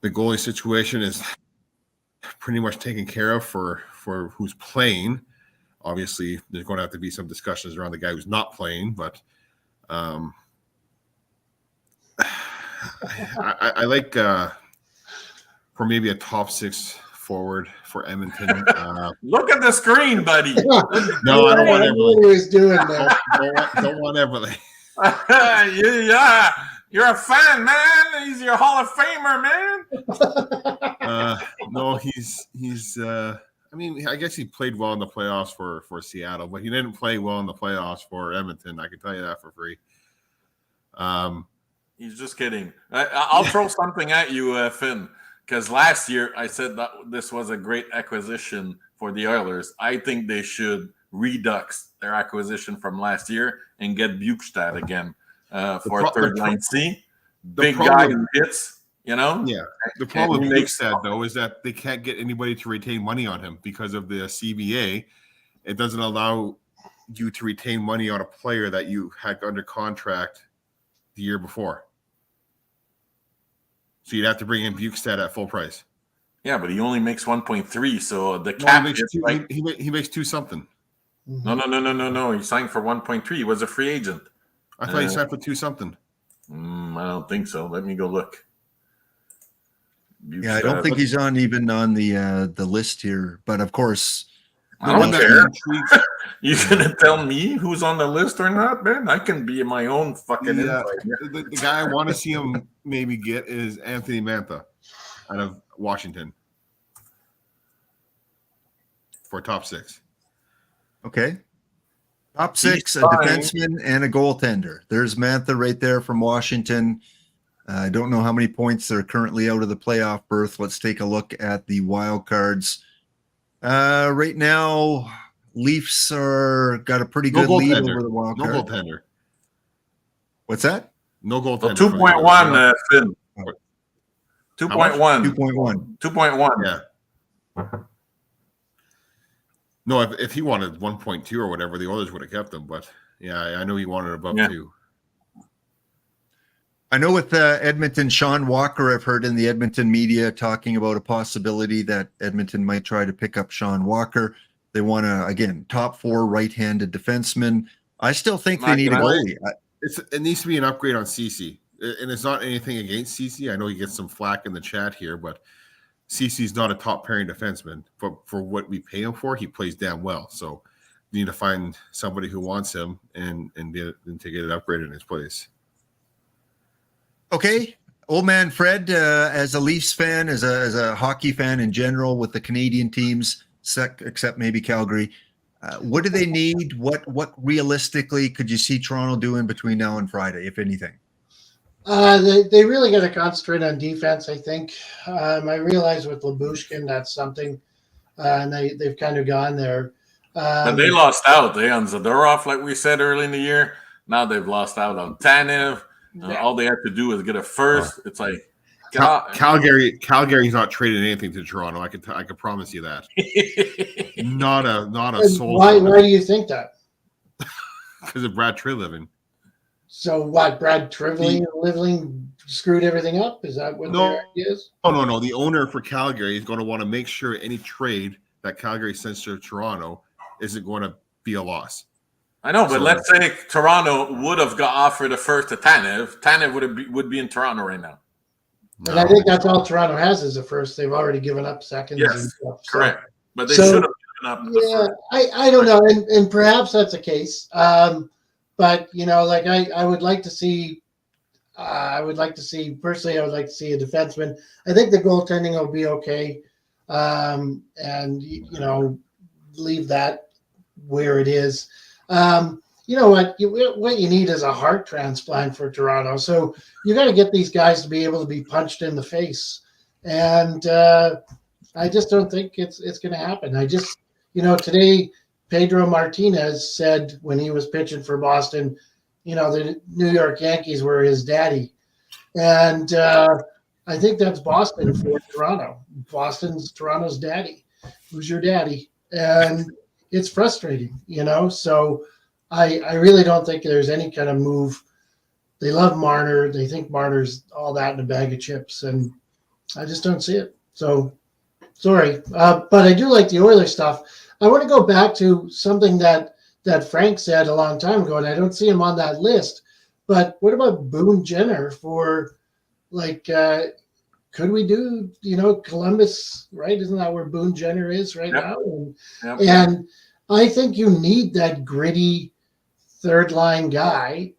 the goalie situation is pretty much taken care of for who's playing. Obviously, there's going to have to be some discussions around the guy who's not playing, but I like for maybe a top 6 forward for Edmonton. Look at the screen, buddy. No, I don't want Everly. What he was doing there. Don't want Everly. Yeah, you're a fan, man. He's your Hall of Famer, man. No, he's. I mean, I guess he played well in the playoffs for Seattle, but he didn't play well in the playoffs for Edmonton. I can tell you that for free. He's just kidding. I'll throw something at you, Finn, because last year I said that this was a great acquisition for the Oilers. I think they should redux their acquisition from last year and get Bukestad again for third line C. Big guy who hits, you know? Yeah. The problem with Bukestad, though, is that they can't get anybody to retain money on him because of the CBA. It doesn't allow you to retain money on a player that you had under contract the year before. So you'd have to bring in Bukestad at full price. Yeah, but he only makes 1.3, so the cap he makes 2 something. No. He signed for 1.3. He was a free agent. I thought he signed for 2 something. I don't think so. Let me go look. Yeah, I don't think he's even on the list here. But of course, I don't care. You gonna tell me who's on the list or not, man? I can be my own fucking invite. The guy I want to see him maybe get is Anthony Mantha out of Washington for top 6. Okay. Top 6, a defenseman and a goaltender. There's Mantha right there from Washington. I don't know how many points they're currently out of the playoff berth. Let's take a look at the wild cards. Right now, Leafs got a pretty good lead over the wild card. No goaltender. What's that? No goaltender. 2.1, Finn. 2.1. 2.1. 2.1. Yeah. No, if he wanted 1.2 or whatever, the Oilers would have kept him. But yeah, I know he wanted above 2. I know with Edmonton, Sean Walker, I've heard in the Edmonton media talking about a possibility that Edmonton might try to pick up Sean Walker. They want to, again, top 4 right-handed defenseman. I still think they need a goalie. It needs to be an upgrade on CC. And it's not anything against CC. I know he gets some flack in the chat here, but CC's not a top pairing defenseman. For what we pay him for, he plays damn well. So we need to find somebody who wants him and to get it upgraded in his place. Okay, old man Fred, as a Leafs fan, as a hockey fan in general, with the Canadian teams, except maybe Calgary, what do they need? What realistically could you see Toronto doing between now and Friday, if anything? They really got to concentrate on defense, I think. I realize with Lyubushkin, that's something, and they've kind of gone there. But they lost out. They on Zadorov, like we said early in the year. Now they've lost out on Tanev. All they have to do is get a first. It's like Calgary's not traded anything to Toronto. I can promise you that. not a soul. Why do you think that? Because of Brad Treliving. So what? Brad Treliving screwed everything up? Is that what their idea is? No. The owner for Calgary is going to want to make sure any trade that Calgary sends to Toronto isn't going to be a loss. I know, but let's say Toronto would have got offered a first to Tanev. Tanev would be in Toronto right now. And I think that's all Toronto has is a first. They've already given up seconds. Yes, and stuff, correct. But they should have given up the first. I don't know, and perhaps that's the case. But like I would like to see. Personally, I would like to see a defenseman. I think the goaltending will be okay. and leave that where it is. You know what you need is a heart transplant for Toronto. So you got to get these guys to be able to be punched in the face, and I just don't think it's going to happen. I just today Pedro Martinez said when he was pitching for Boston, the New York Yankees were his daddy, and I think that's Boston for Toronto. Boston's Toronto's daddy. Who's your daddy? And it's frustrating, So I really don't think there's any kind of move. They love Marner. They think Marner's all that in a bag of chips, and I just don't see it. So sorry, but I do like the Oilers stuff. I want to go back to something that Frank said a long time ago, and I don't see him on that list. But what about Boone Jenner for could we do Columbus, right? Isn't that where Boone Jenner is right now? And I think you need that gritty third line guy,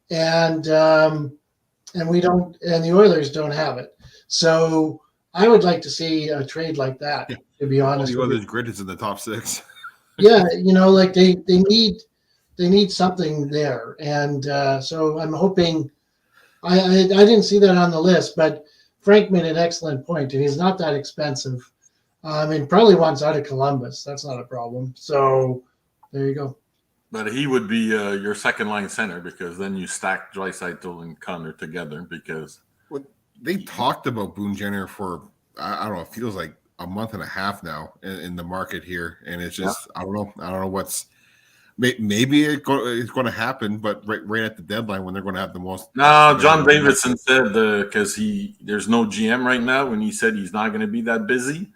and we don't, and the Oilers don't have it. So I would like to see a trade like that. Yeah. To be honest, the Oilers grit is in the top 6. Yeah, they need something there, and so I'm hoping. I didn't see that on the list, but Frank made an excellent point, and he's not that expensive. And probably wants out of Columbus. That's not a problem. So there you go. But he would be your second line center, because then you stack Draisaitl and Connor together, because they talked about Boone Jenner for, I don't know, it feels like a month and a half now in the market here. And it's just, I don't know what's, maybe it's going to happen, but right at the deadline when they're going to have the most. No, John Davidson said because there's no GM right now, and he said he's not going to be that busy,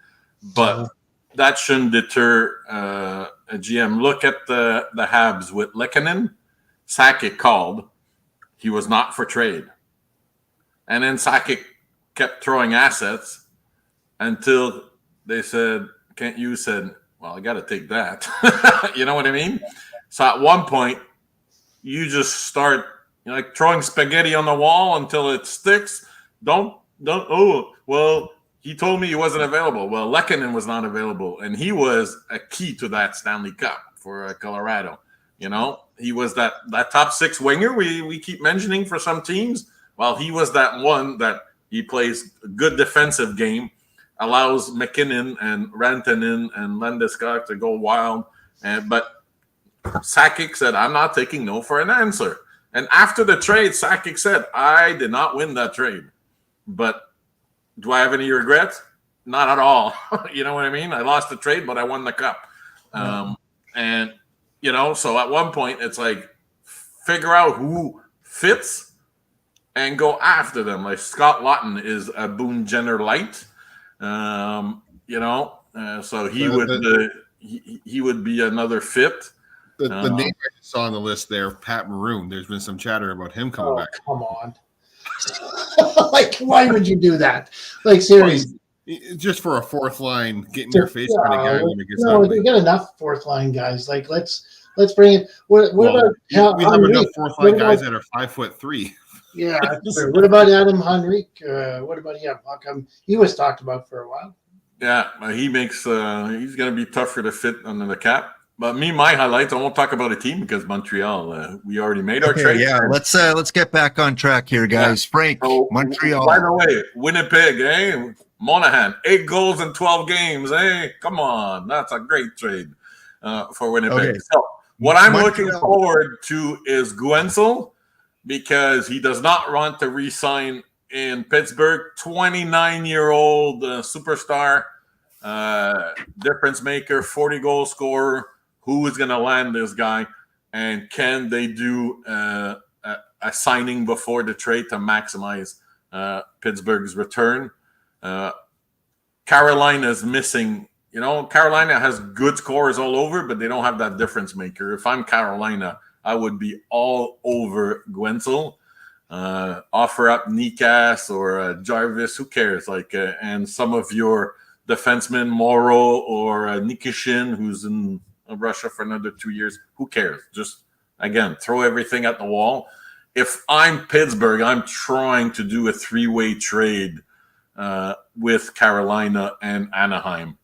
but that shouldn't deter a GM. Look at the Habs with Lehkonen. Sakic called. He was not for trade. And then Sakic kept throwing assets until they said, Kent Hughes said, well, I got to take that. You know what I mean? So at one point, you just start like throwing spaghetti on the wall until it sticks. Don't, well, he told me he wasn't available. Well, Lehkonen was not available, and he was a key to that Stanley Cup for Colorado. He was that top 6 winger we keep mentioning for some teams. Well, he was that one that he plays a good defensive game, allows McKinnon and Rantanen and Landeskog to go wild. But Sakic said, I'm not taking no for an answer. And after the trade, Sakic said, I did not win that trade. But do I have any regrets? Not at all. You know what I mean? I lost the trade, but I won the cup. And, so at one point, it's like, figure out who fits and go after them. Like Scott Laughton is a Boone Jenner light. So he would be another fit. The name I saw on the list there, Pat Maroon. There's been some chatter about him coming back. Come on. Why would you do that? Seriously. Just for a fourth line, getting your face kind of guy when it gets we got enough fourth line guys. Let's bring in. What about? We have enough fourth line guys that are 5'3". Yeah, sure. What about Adam Henrique? What about him? How come he was talked about for a while? Yeah, he makes. He's going to be tougher to fit under the cap. But my highlights. I won't talk about a team because Montreal. We already made our trade. Yeah, let's get back on track here, guys. Yeah. Frank, so, Montreal. By the way, Winnipeg, Monahan, 8 goals in 12 games. Come on, that's a great trade for Winnipeg. Okay. So what I'm looking forward to is Guentzel, because he does not want to re-sign in Pittsburgh. 29-year-old superstar, difference maker, 40-goal scorer. Who is going to land this guy? And can they do a signing before the trade to maximize Pittsburgh's return? Carolina's missing. Carolina has good scorers all over, but they don't have that difference maker. If I'm Carolina, I would be all over Guentzel. Offer up Nikas or Jarvis, who cares? And some of your defensemen, Morrow or Nikishin, who's in Russia for another 2 years. Who cares? Just, again, throw everything at the wall. If I'm Pittsburgh, I'm trying to do a 3-way trade with Carolina and Anaheim.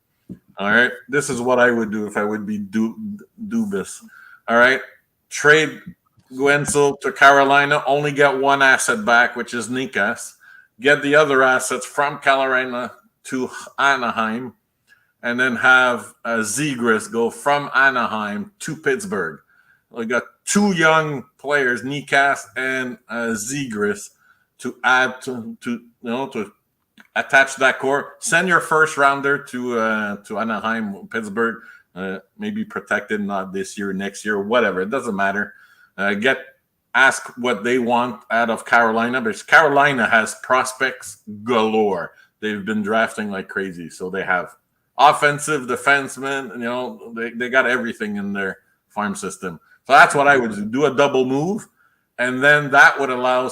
All right, this is what I would do if I would be Dubas. All right, trade Guentzel to Carolina, only get one asset back, which is Nikas. Get the other assets from Carolina to Anaheim, and then have Zegras go from Anaheim to Pittsburgh. We got two young players, Nikas and Zegras, to add to attach that core. Send your first rounder to Anaheim, Pittsburgh. Maybe protected, not this year, next year, whatever. It doesn't matter. Ask what they want out of Carolina, because Carolina has prospects galore. They've been drafting like crazy, so they have offensive defensemen. They got everything in their farm system. So that's what I would do a double move, and then that would allow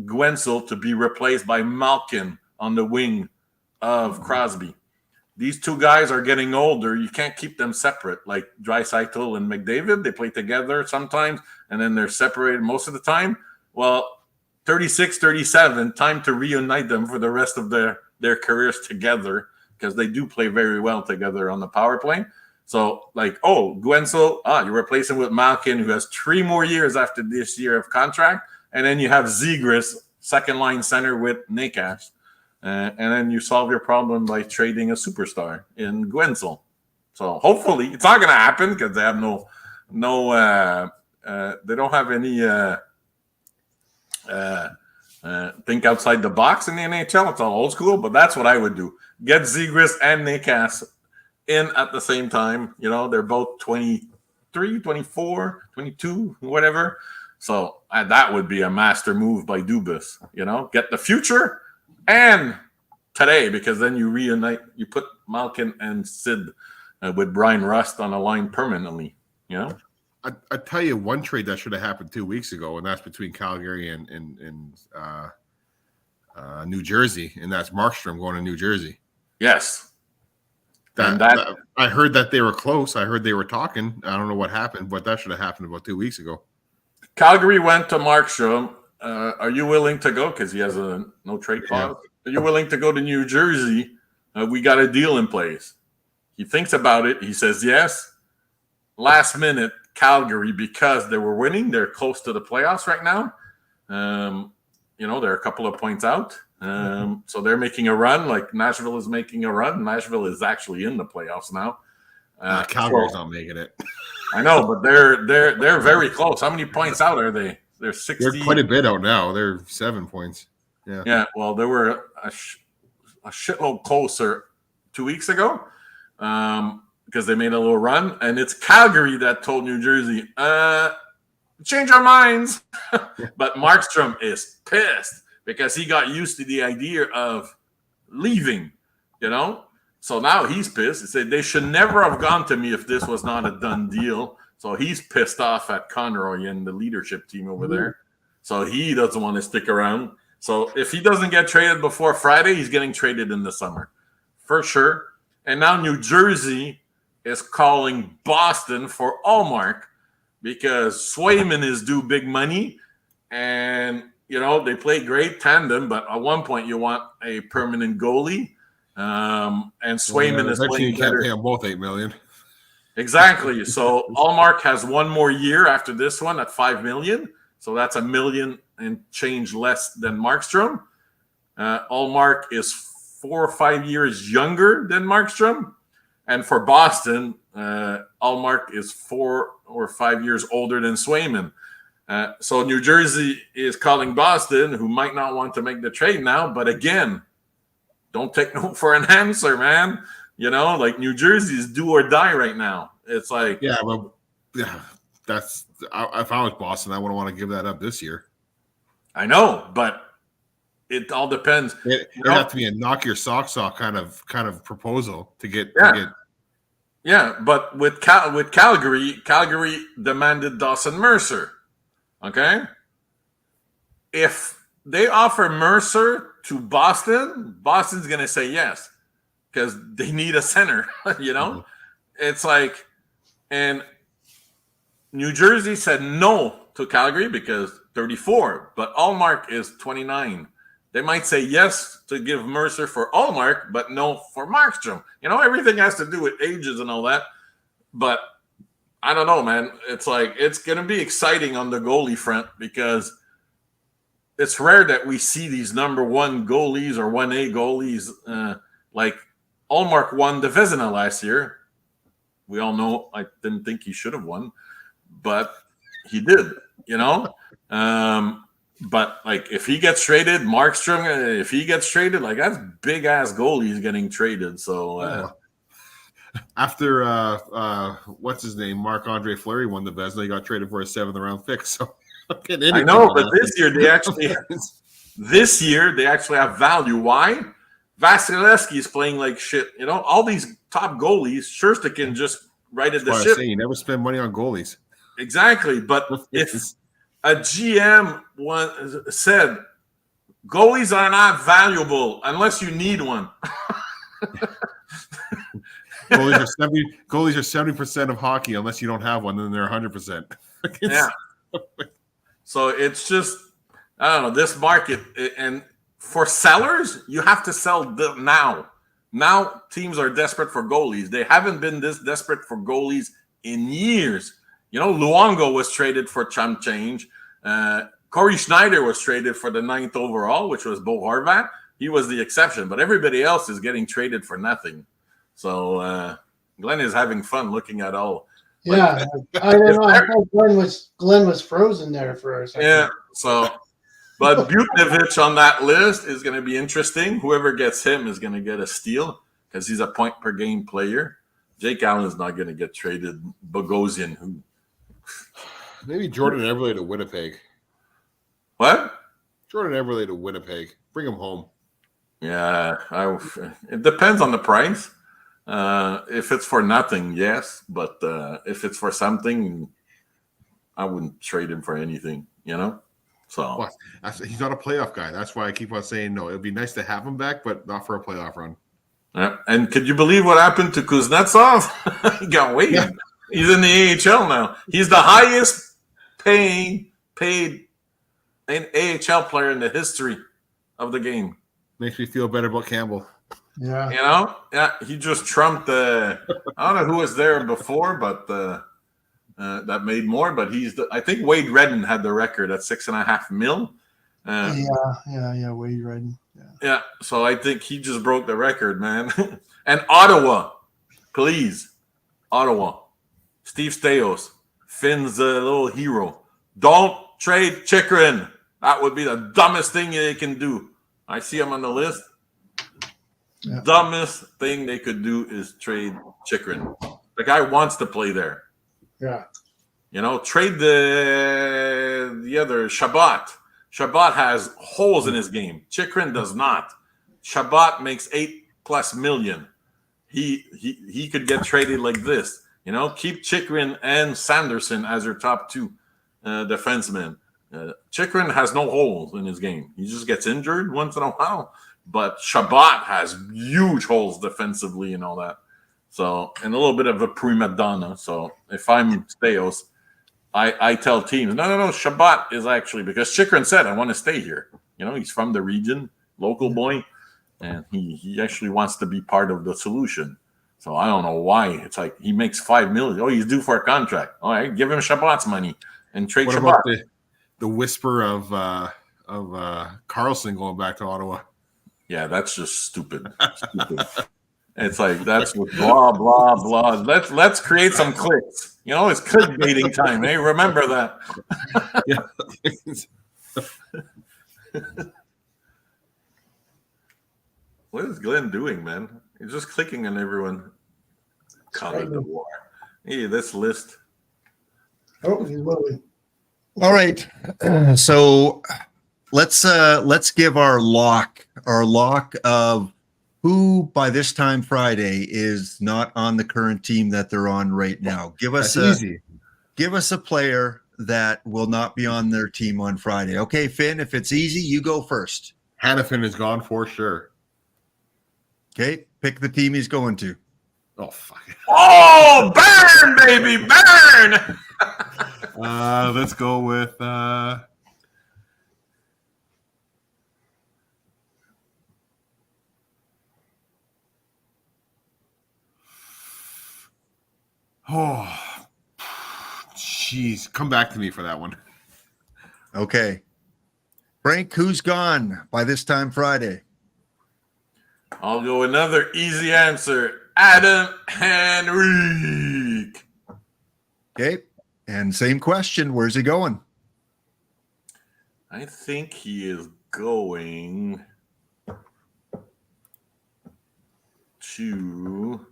Guentzel to be replaced by Malkin on the wing of Crosby. These two guys are getting older. You can't keep them separate. Like Draisaitl and McDavid, they play together sometimes, and then they're separated most of the time. Well, 36, 37, time to reunite them for the rest of their careers together, because they do play very well together on the power play. So, Guentzel, you replace him with Malkin, who has 3 more years after this year of contract, and then you have Zegras, second-line center with Nikas. And then you solve your problem by trading a superstar in Guentzel. So hopefully it's not going to happen, because they have they don't have any think outside the box in the NHL. It's all old school, but that's what I would do. Get Zegras and Nikas in at the same time. They're both 23, 24, 22, whatever. So that would be a master move by Dubas. Get the future and today, because then you reunite, you put Malkin and Sid with Brian Rust on a line permanently. I tell you one trade that should have happened 2 weeks ago, and that's between Calgary and New Jersey, and that's Markstrom going to New Jersey. Yes. That I heard that they were close. I heard they were talking. I don't know what happened, but that should have happened about 2 weeks ago. Calgary went to Markstrom. Are you willing to go? Because he has a no trade clause. Are you willing to go to New Jersey? We got a deal in place. He thinks about it. He says yes. Last minute, Calgary, because they were winning, they're close to the playoffs right now. They're a couple of points out. So they're making a run, like Nashville is making a run. Nashville is actually in the playoffs now. Calgary's not making it. I know, but they're very close. How many points out are they? They're 60. They're quite a bit out now. They're 7 points. Yeah. Yeah. Well, they were a shitload closer 2 weeks ago, because they made a little run, and it's Calgary that told New Jersey, change our minds. But Markstrom is pissed because he got used to the idea of leaving, So now he's pissed. He said they should never have gone to me if this was not a done deal. So he's pissed off at Conroy and the leadership team over there. So he doesn't want to stick around. So if he doesn't get traded before Friday, he's getting traded in the summer for sure. And now New Jersey is calling Boston for Allmark, because Swayman is due big money, and they play great tandem. But at one point, you want a permanent goalie, and Swayman is playing better. Can't pay them both $8 million. Exactly. So Allmark has one more year after this one at $5 million. So that's $1 million and change less than Markstrom. Allmark is 4 or 5 years younger than Markstrom. And for Boston, Allmark is 4 or 5 years older than Swayman. So New Jersey is calling Boston, who might not want to make the trade now. But again, don't take no for an answer, man. New Jersey is do or die right now. It's like, that's if I was Boston, I wouldn't want to give that up this year. I know, but it all depends. It have to be a knock your socks off kind of proposal to get. Yeah, but with Calgary demanded Dawson Mercer. Okay, if they offer Mercer to Boston, Boston's gonna say yes, because they need a center. It's like, and New Jersey said no to Calgary because 34, but Allmark is 29. They might say yes to give Mercer for Allmark, but no for Markstrom. Everything has to do with ages and all that. But I don't know, man. It's like it's going to be exciting on the goalie front because it's rare that we see these number one goalies or 1A goalies. Like Allmark won the Vezina last year. We all know I didn't think he should have won, but he did, But like if he gets traded, Markstrom, if he gets traded, like that's big ass goalies getting traded. So after what's his name, Marc-Andre Fleury won the Vezina, he got traded for a 7th round pick. So I know, but this year they actually have value. Why? Vasilevsky is playing like shit. All these top goalies, Sherstikin just righted the ship. You never spend money on goalies. Exactly, but if a GM said goalies are not valuable unless you need one. Goalies are 70% of hockey unless you don't have one, then they're 100%. Yeah. So it's just I don't know this market, and for sellers you have to sell now. Now teams are desperate for goalies. They haven't been this desperate for goalies in years. Luongo was traded for chump change. Corey Schneider was traded for the 9th overall, which was Bo Horvat. He was the exception, but everybody else is getting traded for nothing. So Glenn is having fun looking at all. Yeah, I don't know. I thought Glenn was frozen there for a second. Yeah, but Buchnevich on that list is going to be interesting. Whoever gets him is going to get a steal because he's a point per game player. Jake Allen's not going to get traded. Bogosian, who maybe Jordan Eberle to Winnipeg. What? Jordan Eberle to Winnipeg. Bring him home. Yeah, it depends on the price. If it's for nothing, yes. But if it's for something, I wouldn't trade him for anything, So he's not a playoff guy. That's why I keep on saying no. It would be nice to have him back, but not for a playoff run. And could you believe what happened to Kuznetsov? He got waived. Yeah. He's in the AHL now. He's the highest paid an AHL player in the history of the game. Makes me feel better about Campbell. Yeah. He just trumped I don't know who was there before, but that made more. But I think Wade Redden had the record at $6.5 million. Yeah, Wade Redden. Yeah, so I think he just broke the record, man. And Ottawa, please. Ottawa. Steve Stais, Finn's little hero. Don't trade Chychrun. That would be the dumbest thing they can do. I see him on the list. Yeah. Dumbest thing they could do is trade Chychrun. The guy wants to play there. Yeah. Trade the other Shabbat. Shabbat has holes in his game. Chychrun does not. Shabbat makes $8+ million. He could get traded like this. Keep Chychrun and Sanderson as your top two defensemen. Chychrun has no holes in his game. He just gets injured once in a while. But Shabbat has huge holes defensively and all that. So, and a little bit of a prima donna. So, if I'm Stais, I tell teams, no. Shabbat is actually, because Chychrun said, I want to stay here. He's from the region, local boy, and he actually wants to be part of the solution. So I don't know why. It's like he makes $5 million. Oh, he's due for a contract. All right, give him Shabbat's money and trade what Shabbat. About the whisper of Carlson going back to Ottawa? Yeah, that's just stupid. It's like that's with blah blah blah. Let's create some clicks. It's clickbaiting time. Hey, remember that. What is Glenn doing, man? He's just clicking on everyone. Calling the war. Hey, this list. Oh, he's moving. All right. So let's give our lock of who by this time Friday is not on the current team that they're on right now. Give us a player that will not be on their team on Friday. Okay, Finn, if it's easy, you go first. Hannafin is gone for sure. Okay, pick the team he's going to. Oh, fuck. Oh, burn, baby, burn! Let's go with Oh, jeez. Come back to me for that one. Okay. Frank, who's gone by this time Friday? I'll go another easy answer. Adam Henrique. Okay. And same question. Where's he going? I think he is going to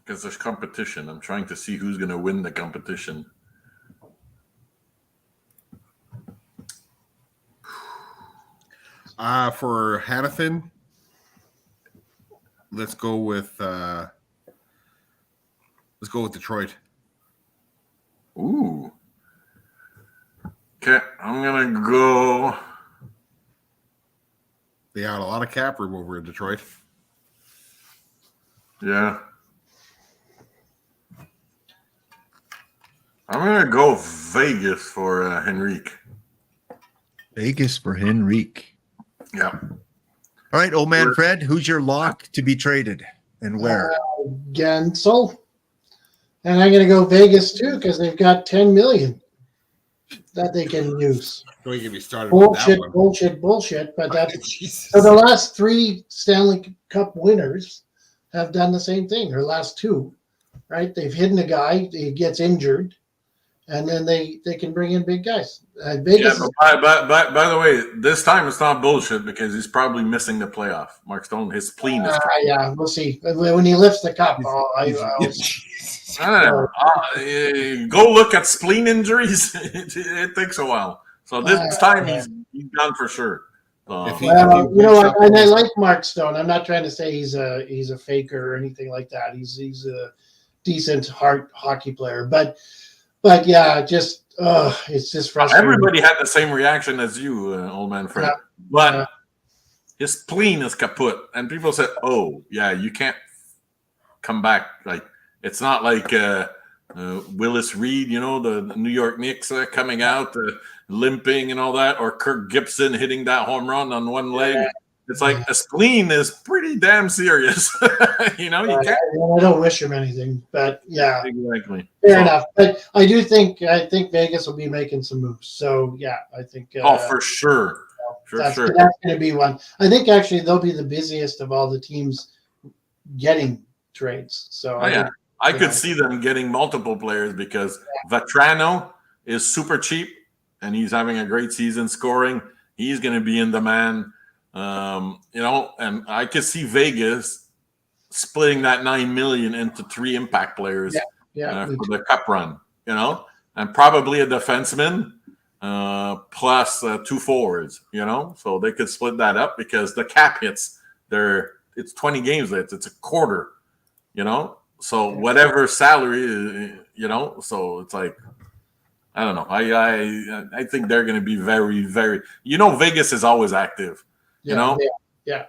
because there's competition. I'm trying to see who's going to win the competition. For Hannafin, let's go with Detroit. Ooh. Okay, I'm going to go. They had a lot of cap room over in Detroit. Yeah. I'm going to go Vegas for Henrique. Vegas for Henrique. Yeah. All right, old man Fred, who's your lock to be traded and where? Gensel. And I'm going to go Vegas too because they've got 10 million that they can use. Don't get me started with that one. Bullshit. But that's so the last 3 Stanley Cup winners have done the same thing, or last 2, right? They've hidden a guy, he gets injured, and then they can bring in big guys. Vegas. Yeah, but by the way, this time it's not bullshit because he's probably missing the playoff. Mark Stone, his spleen is. Yeah, we'll see. When he lifts the cup, go look at spleen injuries. It takes a while. So this time he's done for sure. You know what? And I like Mark Stone. I'm not trying to say he's a faker or anything like that. He's a decent hockey player, but yeah, just it's just frustrating. Everybody had the same reaction as you, old man Fred. But his spleen is kaput, and people said, "Oh, yeah, you can't come back." Like it's not like Willis Reed, the New York Knicks coming out limping and all that, or Kirk Gibson hitting that home run on one leg. It's like a spleen is pretty damn serious. You can't. I don't wish him anything, but yeah, exactly. Fair enough. But I think Vegas will be making some moves. So yeah, I think. For sure. That's going to be one. I think actually they'll be the busiest of all the teams getting trades. So I could see them getting multiple players because Vetrano is super cheap and he's having a great season scoring. He's going to be in demand. And I could see Vegas splitting that $9 million into 3 impact players for the cup run, and probably a defenseman plus 2 forwards, so they could split that up because the cap hits it's 20 games. It's a quarter, so whatever salary, so it's like, I don't know. I think they're going to be very, very, Vegas is always active. Yeah,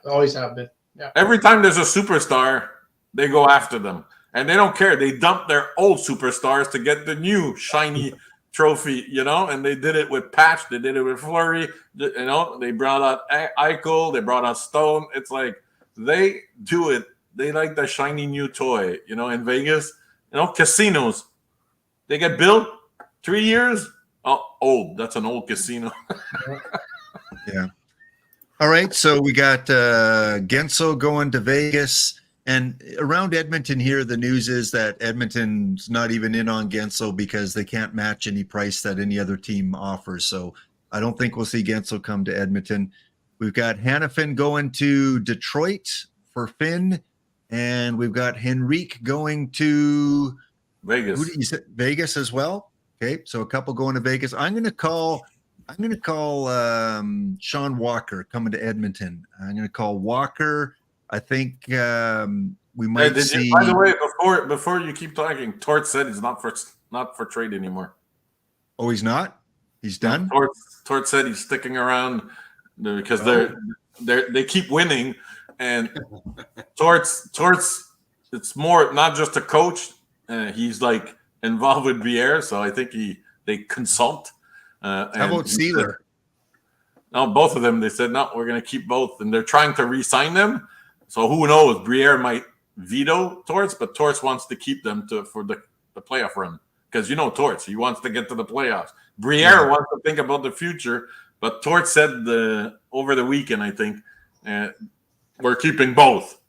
always have been. Yeah. Every time there's a superstar, they go after them, and they don't care. They dump their old superstars to get the new shiny trophy, And they did it with Patch. They did it with Fleury. They brought out Eichel. They brought out Stone. It's like they do it. They like the shiny new toy, In Vegas, casinos. They get built 3 years. Oh, old. That's an old casino. Yeah. All right, so we got Gensel going to Vegas, and around Edmonton here, the news is that Edmonton's not even in on Gensel because they can't match any price that any other team offers. So I don't think we'll see Gensel come to Edmonton. We've got Hannafin going to Detroit for Finn, and we've got Henrique going to Vegas. Vegas as well. Okay, so a couple going to Vegas. I'm going to call Sean Walker coming to Edmonton. I'm going to call Walker. I think we might see. By the way, before you keep talking, Tort said he's not for trade anymore. Oh, he's not? He's done? Tort said he's sticking around because they keep winning, and Tort's it's more not just a coach. He's like involved with Bière, so I think they consult. How about Sealer? No, both of them. They said no, we're going to keep both, and they're trying to re-sign them. So who knows? Briere might veto Torts, but Torts wants to keep them for the playoff run because Torts. He wants to get to the playoffs. Briere wants to think about the future, but Torts said over the weekend, I think, we're keeping both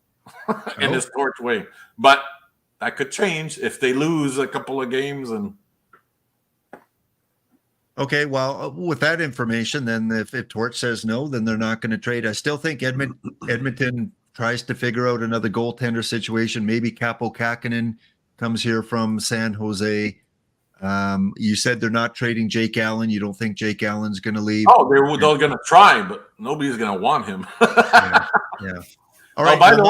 in this Torts way. But that could change if they lose a couple of games and. Okay, well, with that information, then if Torch says no, then they're not going to trade. I still think Edmonton tries to figure out another goaltender situation. Maybe Capo Kakinen comes here from San Jose. You said they're not trading Jake Allen. You don't think Jake Allen's going to leave? Oh, they're going to try, but nobody's going to want him. Yeah. All right. By the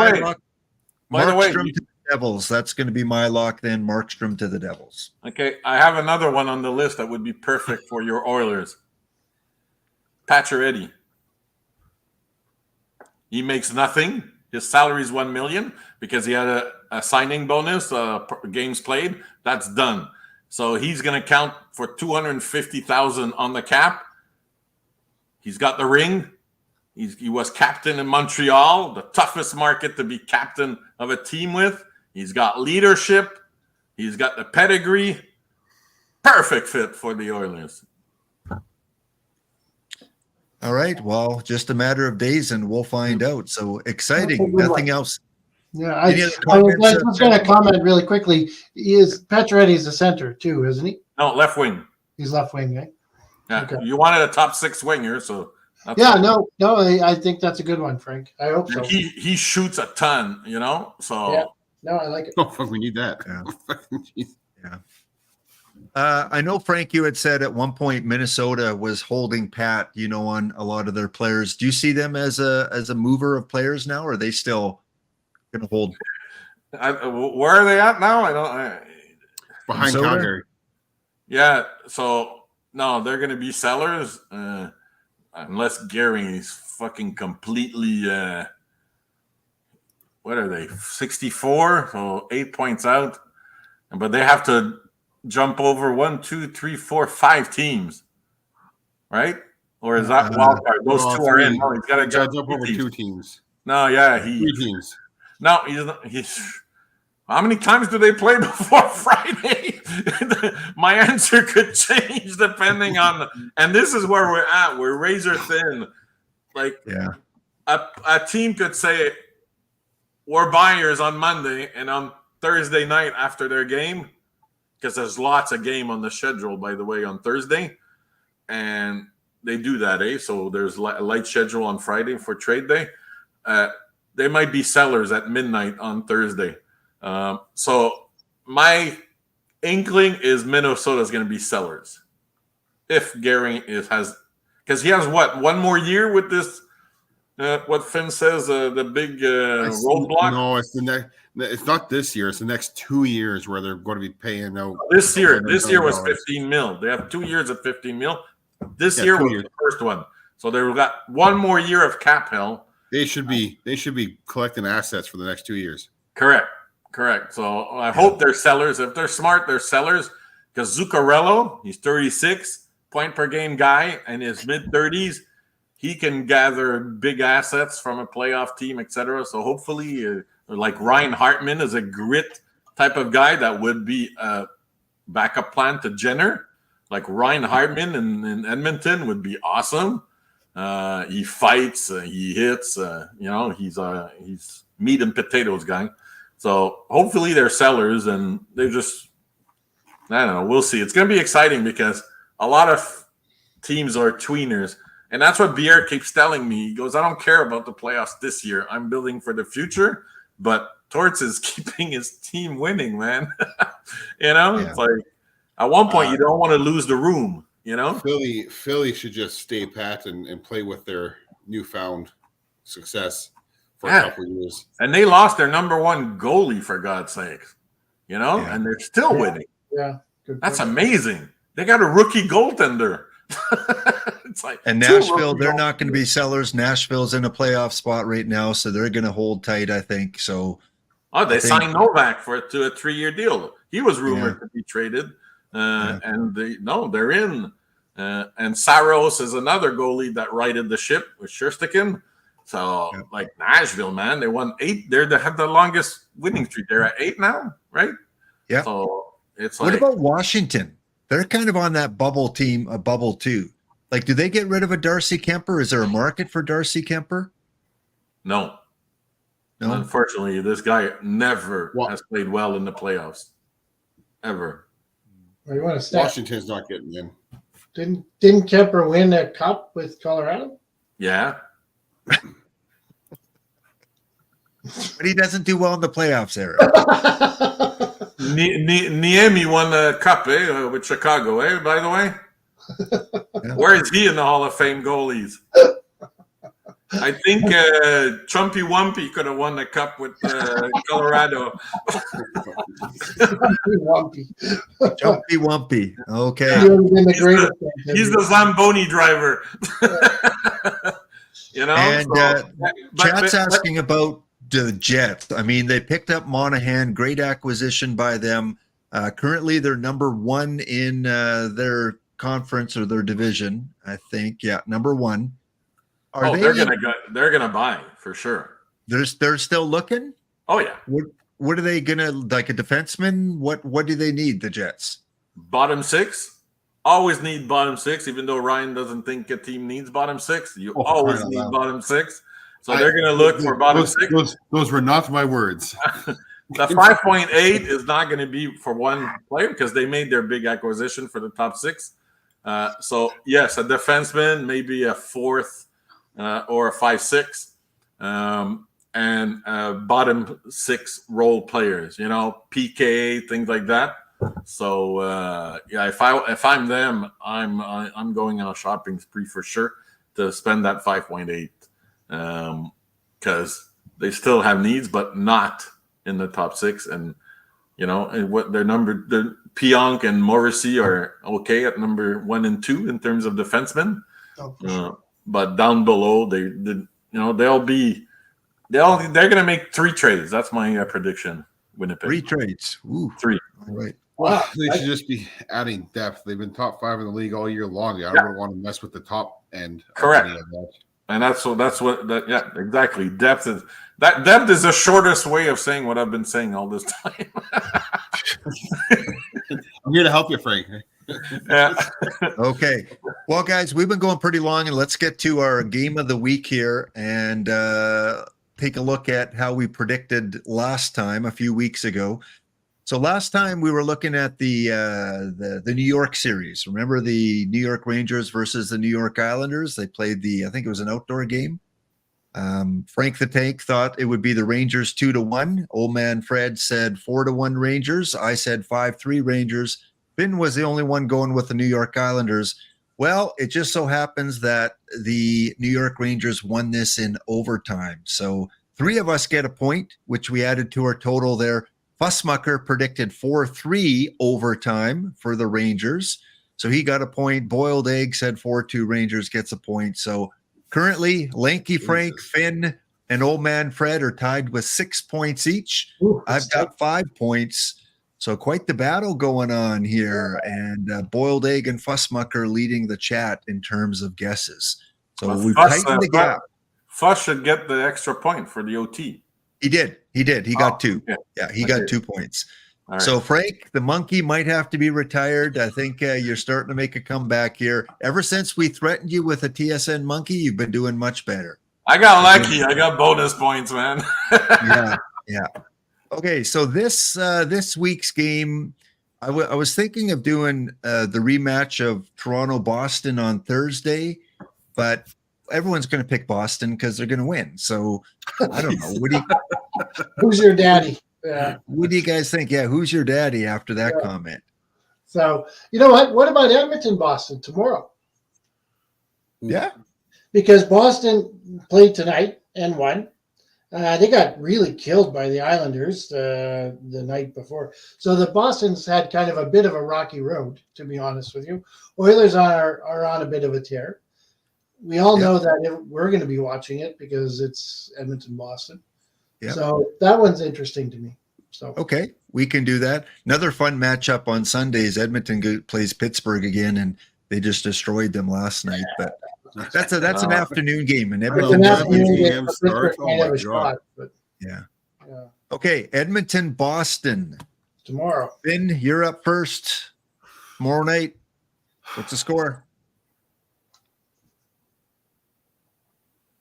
way, to the Devils. That's going to be my lock then. Markstrom to the Devils. Okay, I have another one on the list that would be perfect for your Oilers. Pacioretty. He makes nothing. His salary is $1 million because he had a signing bonus, games played. That's done. So he's going to count for $250,000 on the cap. He's got the ring. He was captain in Montreal, the toughest market to be captain of a team with. He's got leadership. He's got the pedigree. Perfect fit for the Oilers. All right. Well, just a matter of days and we'll find out. So exciting. Nothing else. Yeah, I was going to comment really quickly. Pacioretty's a center too, isn't he? No, left wing. He's left wing, right? Yeah, okay. You wanted a top 6 winger, so. I think that's a good one, Frank. I hope so. He shoots a ton, so. Yeah. No, I like it. Oh, fuck, we need that. Yeah. I know, Frank, you had said at one point Minnesota was holding pat, on a lot of their players. Do you see them as a mover of players now, or are they still going to hold? Where are they at now? Behind Minnesota? Calgary. Yeah, so no, they're going to be sellers unless Gary is fucking completely. What are they? 64, so 8 points out, but they have to jump over 1, 2, 3, 4, 5 teams, right? Or is that wild card? Those two are in. No, he's got to jump over 2 teams. No, yeah, 3 teams. No, he's. How many times do they play before Friday? My answer could change depending on. And this is where we're at. We're razor thin. Like, a team could say, we're buyers on Monday, and on Thursday night after their game, because there's lots of game on the schedule, by the way, on Thursday, and they do that, So there's a light schedule on Friday for trade day. They might be sellers at midnight on Thursday. So my inkling is Minnesota's going to be sellers if Gary has, because he has one more year with this. What Finn says, the big roadblock. No, it's the next. It's not this year. It's the next 2 years where they're going to be paying out. This year was 15 mil. They have 2 years of 15 mil. This year was the first one. So they've got 1 more year of cap hell. They should be collecting assets for the next 2 years. Correct. So I hope they're sellers. If they're smart, they're sellers. Because Zuccarello, he's 36, point per game guy, and his mid-30s. He can gather big assets from a playoff team, etc. So hopefully, like Ryan Hartman is a grit type of guy that would be a backup plan to Jenner. Like Ryan Hartman in Edmonton would be awesome. He fights, he hits. He's meat and potatoes guy. So hopefully they're sellers, and they're just, I don't know. We'll see. It's going to be exciting because a lot of teams are tweeners. And that's what Bier keeps telling me. He goes, I don't care about the playoffs this year. I'm building for the future. But Torts is keeping his team winning, man. It's like at one point you don't want to lose the room, Philly should just stay pat and play with their newfound success for a couple of years. And they lost their number 1 goalie, for God's sake. And they're still winning. Yeah. That's amazing. They got a rookie goaltender. It's like, and Nashville, they're not going to be sellers. Nashville's in a playoff spot right now, so they're going to hold tight, I think. So, they signed Novak to a 3-year deal. He was rumored to be traded, and they're in. And Saros is another goalie that righted the ship with Sherstikin. So, like Nashville, man, they won 8. They have the longest winning streak. They're at 8 now, right? Yeah. So it's What like, about Washington? They're kind of on that bubble team, a bubble too. Like, do they get rid of a Darcy Kemper? Is there a market for Darcy Kemper? no. No. Unfortunately, this guy never has played well in the playoffs. Ever. Or you want to start? Washington's not getting in. Didn't Kemper win a cup with Colorado? Yeah. But he doesn't do well in the playoffs, Eric. Niemi won the cup, with Chicago, by the way. Yeah. Where is he in the Hall of Fame goalies? I think Chumpy Wumpy could have won the cup with Colorado. Jumpy Wumpy. Okay. He's the Zamboni driver. You know? And So, Chat's asking about the Jets. I mean, they picked up Monahan. Great acquisition by them. Currently, they're number 1 in their conference or their division, I think. Yeah, number 1. They're gonna buy for sure. They're still looking? Oh yeah. What are they gonna, like a defenseman? What do they need, the Jets? Bottom 6. Always need bottom 6, even though Ryan doesn't think a team needs bottom 6. You always need bottom 6. So they're gonna look for bottom 6. Those were not my words. The 5.8 is not going to be for one player because they made their big acquisition for the top 6. So yes, a defenseman, maybe a 4th or a 5-6, and bottom 6 role players. You know, PK, things like that. So yeah, if I'm them, I'm going on a shopping spree for sure to spend that 5.8 because they still have needs, but not in the top 6. And you know, and what their number, the Pionk and Morrissey are okay at number 1 and 2 in terms of defensemen. But down below, they're going to make 3 trades. That's my prediction. Winnipeg. 3 trades. Ooh. 3. All right. Well, they should just be adding depth. They've been top 5 in the league all year long. I don't want to mess with the top end. Correct. And that's what exactly. Depth is the shortest way of saying what I've been saying all this time. I'm here to help you, Frank. Yeah. Okay. Well, guys, we've been going pretty long, and let's get to our game of the week here and take a look at how we predicted last time a few weeks ago. So last time we were looking at the New York series. Remember the New York Rangers versus the New York Islanders? They played I think it was an outdoor game. Frank the Tank thought it would be the Rangers 2-1. Old man Fred said 4-1 Rangers. I said 5-3 Rangers. Finn was the only one going with the New York Islanders. Well, it just so happens that the New York Rangers won this in overtime. So 3 of us get a point, which we added to our total there. Fussmucker predicted 4-3 overtime for the Rangers. So he got a point. Boiled Egg said 4-2 Rangers gets a point. So currently, Lanky Frank, Finn, and Old Man Fred are tied with 6 points each. I've got 5 points. So quite the battle going on here. And Boiled Egg and Fussmucker leading the chat in terms of guesses. So we've tightened the gap. Fuss should get the extra point for the OT. He did. He got 2. Okay. Yeah, he got 2 points. Right. So Frank, the monkey might have to be retired. I think you're starting to make a comeback here. Ever since we threatened you with a TSN monkey, you've been doing much better. I got lucky. I got bonus points, man. Yeah. Okay, so this week's game, I was thinking of doing the rematch of Toronto-Boston on Thursday, but everyone's going to pick Boston because they're going to win. So I don't know. Who's your daddy? What do you guys think? Yeah, who's your daddy after that comment? So, you know what? What about Edmonton, Boston tomorrow? Yeah. Because Boston played tonight and won. They got really killed by the Islanders the night before. So the Boston's had kind of a bit of a rocky road, to be honest with you. Oilers are on a bit of a tear. We all know that we're going to be watching it because it's Edmonton, Boston. Yep. So that one's interesting to me. So okay, we can do that. Another fun matchup on Sunday is Edmonton plays Pittsburgh again, and they just destroyed them last night. But that's an afternoon game, and I It's know, an Edmonton. but- afternoon game, PM so start? Pittsburgh might Oh have my a God. shot, but Yeah. yeah, Okay, Edmonton, Boston. tomorrow. Finn, you're up first. Tomorrow night. What's the score?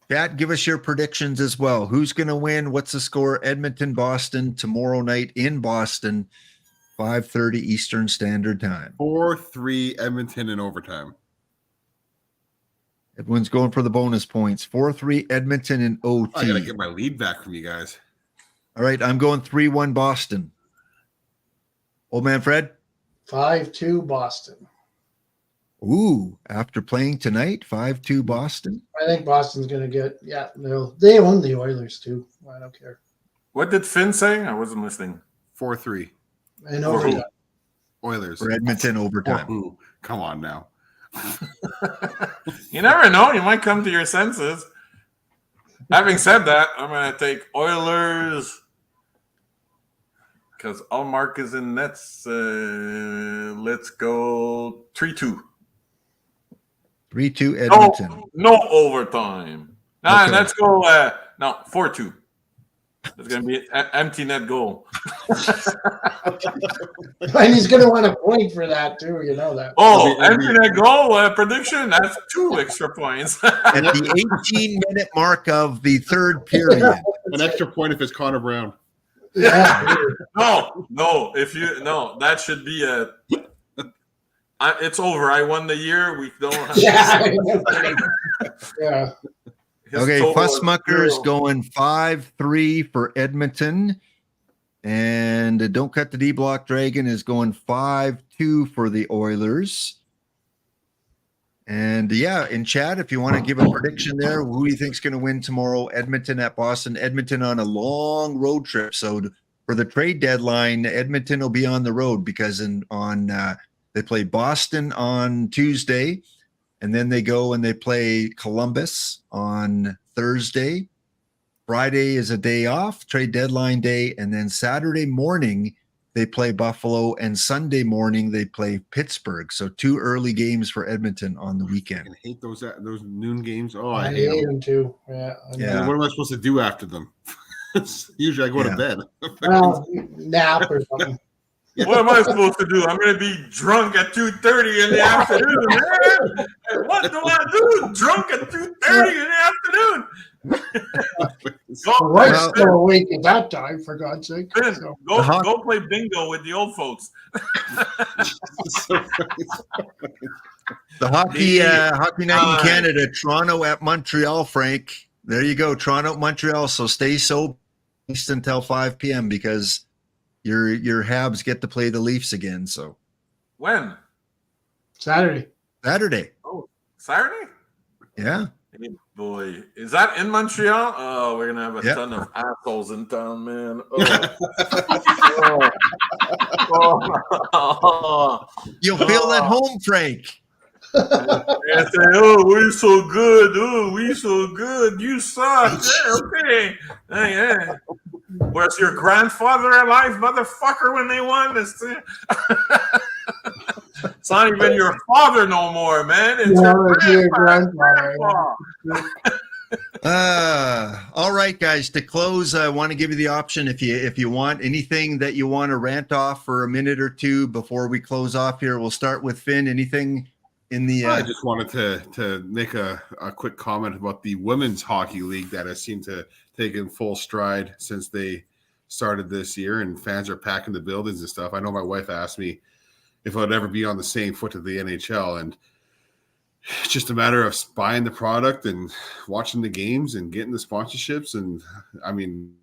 Pat, give us your predictions as well. Who's going to win? What's the score? Edmonton, Boston, tomorrow night in Boston, 5:30 Eastern Standard Time. 4-3 Edmonton in overtime. Everyone's going for the bonus points. 4-3 Edmonton in OT. I gotta get my lead back from you guys. All right, I'm going 3-1 Boston. Old man Fred? 5-2 Boston. Ooh, after playing tonight, 5-2 Boston. I think Boston's going to get, they own the Oilers too. I don't care. What did Finn say? I wasn't listening. 4-3 And For who? overtime. Oilers. For Edmonton Or overtime. who? Come on now. You never know. You might come to your senses. Having said that, I'm going to take Oilers because Allmark is in nets. Let's go 3-2. 3-2 Edmonton. No overtime. Nah, Okay. let's go. 4-2. It's going to be an empty net goal. And he's going to want a point for that too. You know that. Oh, It'll be- empty net goal prediction. That's 2 extra points. At the 18-minute mark of the third period. An extra point if it's Connor Brown. Yeah. No. That should be a. It's over. I won the year. We don't have. Yeah. His Okay, total is Fussmucker's 0. going 5-3 for Edmonton. And Don't Cut the D Block Dragon is going 5-2 for the Oilers. And yeah, in chat, if you want to give a prediction there, who do you think's going to win tomorrow? Edmonton at Boston. Edmonton on a long road trip. So for the trade deadline, Edmonton will be on the road because they play Boston on Tuesday, and then they go and they play Columbus on Thursday. Friday is a day off, trade deadline day, and then Saturday morning they play Buffalo, and Sunday morning they play Pittsburgh. So 2 early games for Edmonton on the I weekend. hate those noon games. Oh, I I hate hate them. him too. Yeah. I know. Yeah. What am I supposed to do after them? Usually I go Yeah. to bed. Well, nap or something. What am I supposed to do? I'm going to be drunk at 2:30 in the afternoon, man. What do I do? Drunk at 2:30 in the afternoon. Go, Right, Well- still awake at that time, for God's sake. Finn, So, go play bingo with the old folks. The hockey night in Fine. Canada, Toronto at Montreal, Frank. There you go, Toronto at Montreal. So stay sober at least until 5 p.m. because your Habs get to play the Leafs again. So When? Saturday. Saturday. Saturday? Yeah. Hey, boy. Is that in Montreal? Oh, we're going to have a Yep. ton of assholes in town, man. Oh. Oh. You'll feel at home, Frank. And say, oh, we're so good. Oh, we so good. You suck. Yeah, okay. Yeah. Was your grandfather alive, motherfucker, when they won this thing? It's not even your father no more, man. It's Yeah, your it's your grandfather. All right, guys. To close, I want to give you the option if you want anything that you want to rant off for a minute or two before we close off here. We'll start with Finn. Anything in the? I just wanted to make a quick comment about the women's hockey league that has seemed to take in full stride since they started this year, and fans are packing the buildings and stuff. I know my wife asked me if I'd ever be on the same foot as the NHL, and it's just a matter of buying the product and watching the games and getting the sponsorships. And I mean,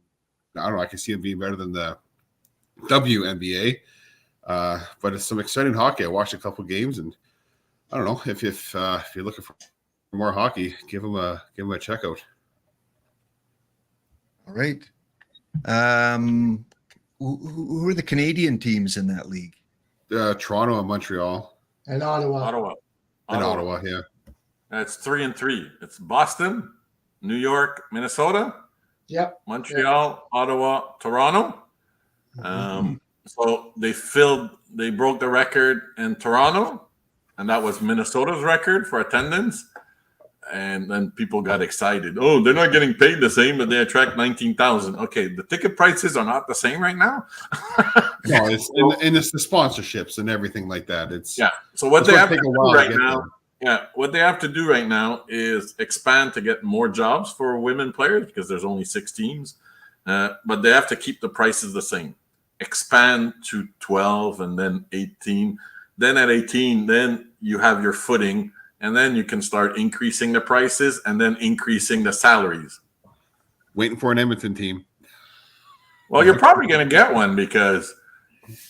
I don't know, I can see them being better than the WNBA, but it's some exciting hockey. I watched a couple games, and I don't know if you're looking for more hockey, give them a check out. All right. Who are the Canadian teams in that league? Toronto and Montreal And Ottawa. and Ottawa. Yeah, That's 3-3. It's Boston, New York, Minnesota, Yep. Montreal, Ottawa, Toronto. So they broke the record in Toronto. and that was Minnesota's record for attendance. And then people got excited. Oh, they're not getting paid the same, but they attract 19,000. Okay, the ticket prices are not the same right now. No, it's and it's the sponsorships and everything like that. It's So what it's they gonna have to take a do while to right get now, there. what they have to do right now is expand to get more jobs for women players because there's only 6 teams. But they have to keep the prices the same. Expand to 12 and then 18. Then at 18, then you have your footing. And then you can start increasing the prices and then increasing the salaries. Waiting for an Edmonton team. Well, you're probably going to get one because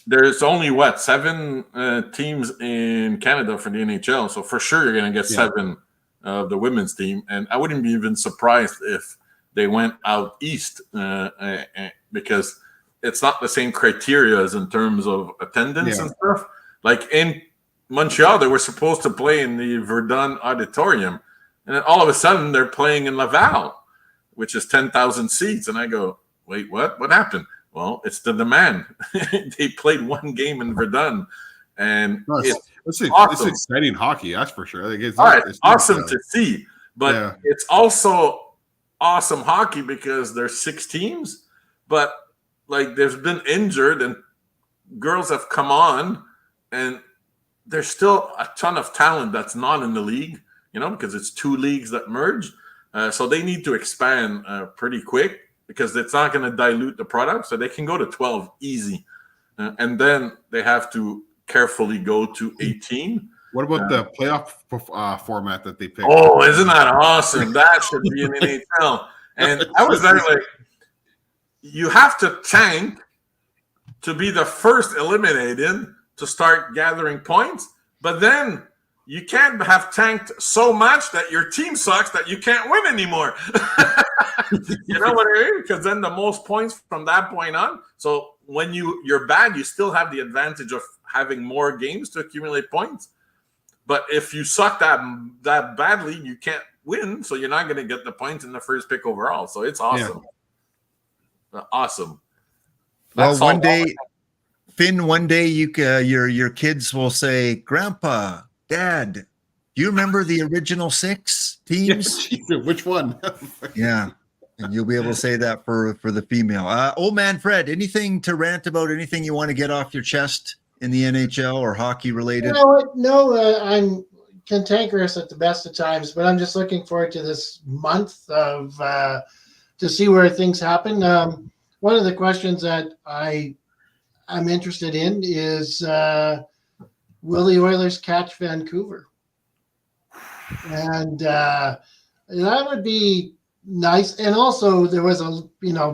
there's only, 7 teams in Canada for the NHL. So for sure, you're going to get 7 of the women's team. And I wouldn't be even surprised if they went out east because it's not the same criteria as in terms of attendance and stuff. Like in Montreal, they were supposed to play in the Verdun Auditorium, and then all of a sudden they're playing in Laval, which is 10,000 seats. And I go, wait, what? What happened? Well, it's the demand. They played 1 game in Verdun, and it's awesome. It's exciting hockey, that's for sure. Like it's awesome to see, but it's also awesome hockey because there's 6 teams, but like there's been injured and girls have come on, and there's still a ton of talent that's not in the league, because it's 2 leagues that merge. So they need to expand pretty quick because it's not going to dilute the product. So they can go to 12 easy. And then they have to carefully go to 18. What about the playoff format that they picked? Oh, isn't that awesome? That should be in NHL. And I was there like, you have to tank to be the first eliminated to start gathering points, but then you can't have tanked so much that your team sucks that you can't win anymore. You know what I mean? Because then the most points from that point on. So when you're bad, you still have the advantage of having more games to accumulate points. But if you suck that badly, you can't win. So you're not going to get the points in the first pick overall. So it's awesome. Yeah. Awesome. Well, one day, Finn, your kids will say, "Grandpa, Dad, do you remember the original 6 teams?" Which one? Yeah, and you'll be able to say that for the female. Old man Fred, anything to rant about? Anything you want to get off your chest in the NHL or hockey related? You know what? No, I'm cantankerous at the best of times, but I'm just looking forward to this month of to see where things happen. One of the questions that I'm interested in is will the Oilers catch Vancouver? And that would be nice. And also there was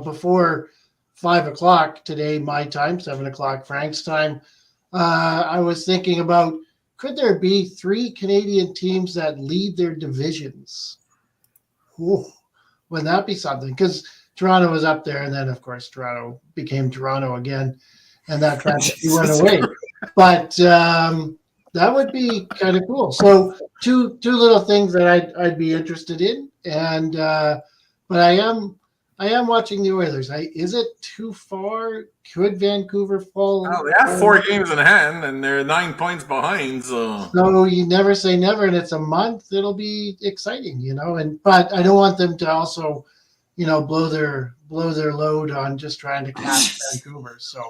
before 5:00 today, my time, 7:00 Frank's time, I was thinking about, could there be 3 Canadian teams that lead their divisions? Ooh, wouldn't that be something? Because Toronto was up there, and then of course Toronto became Toronto again, and that tragedy went away. But that would be kind of cool. So two little things that I'd be interested in, and but I am watching the Oilers. Is it too far? Could Vancouver fall? Oh, they have 4 games in hand, and they're 9 points behind. So you never say never, and it's a month. It'll be exciting, but I don't want them to also, blow their load on just trying to catch Vancouver. So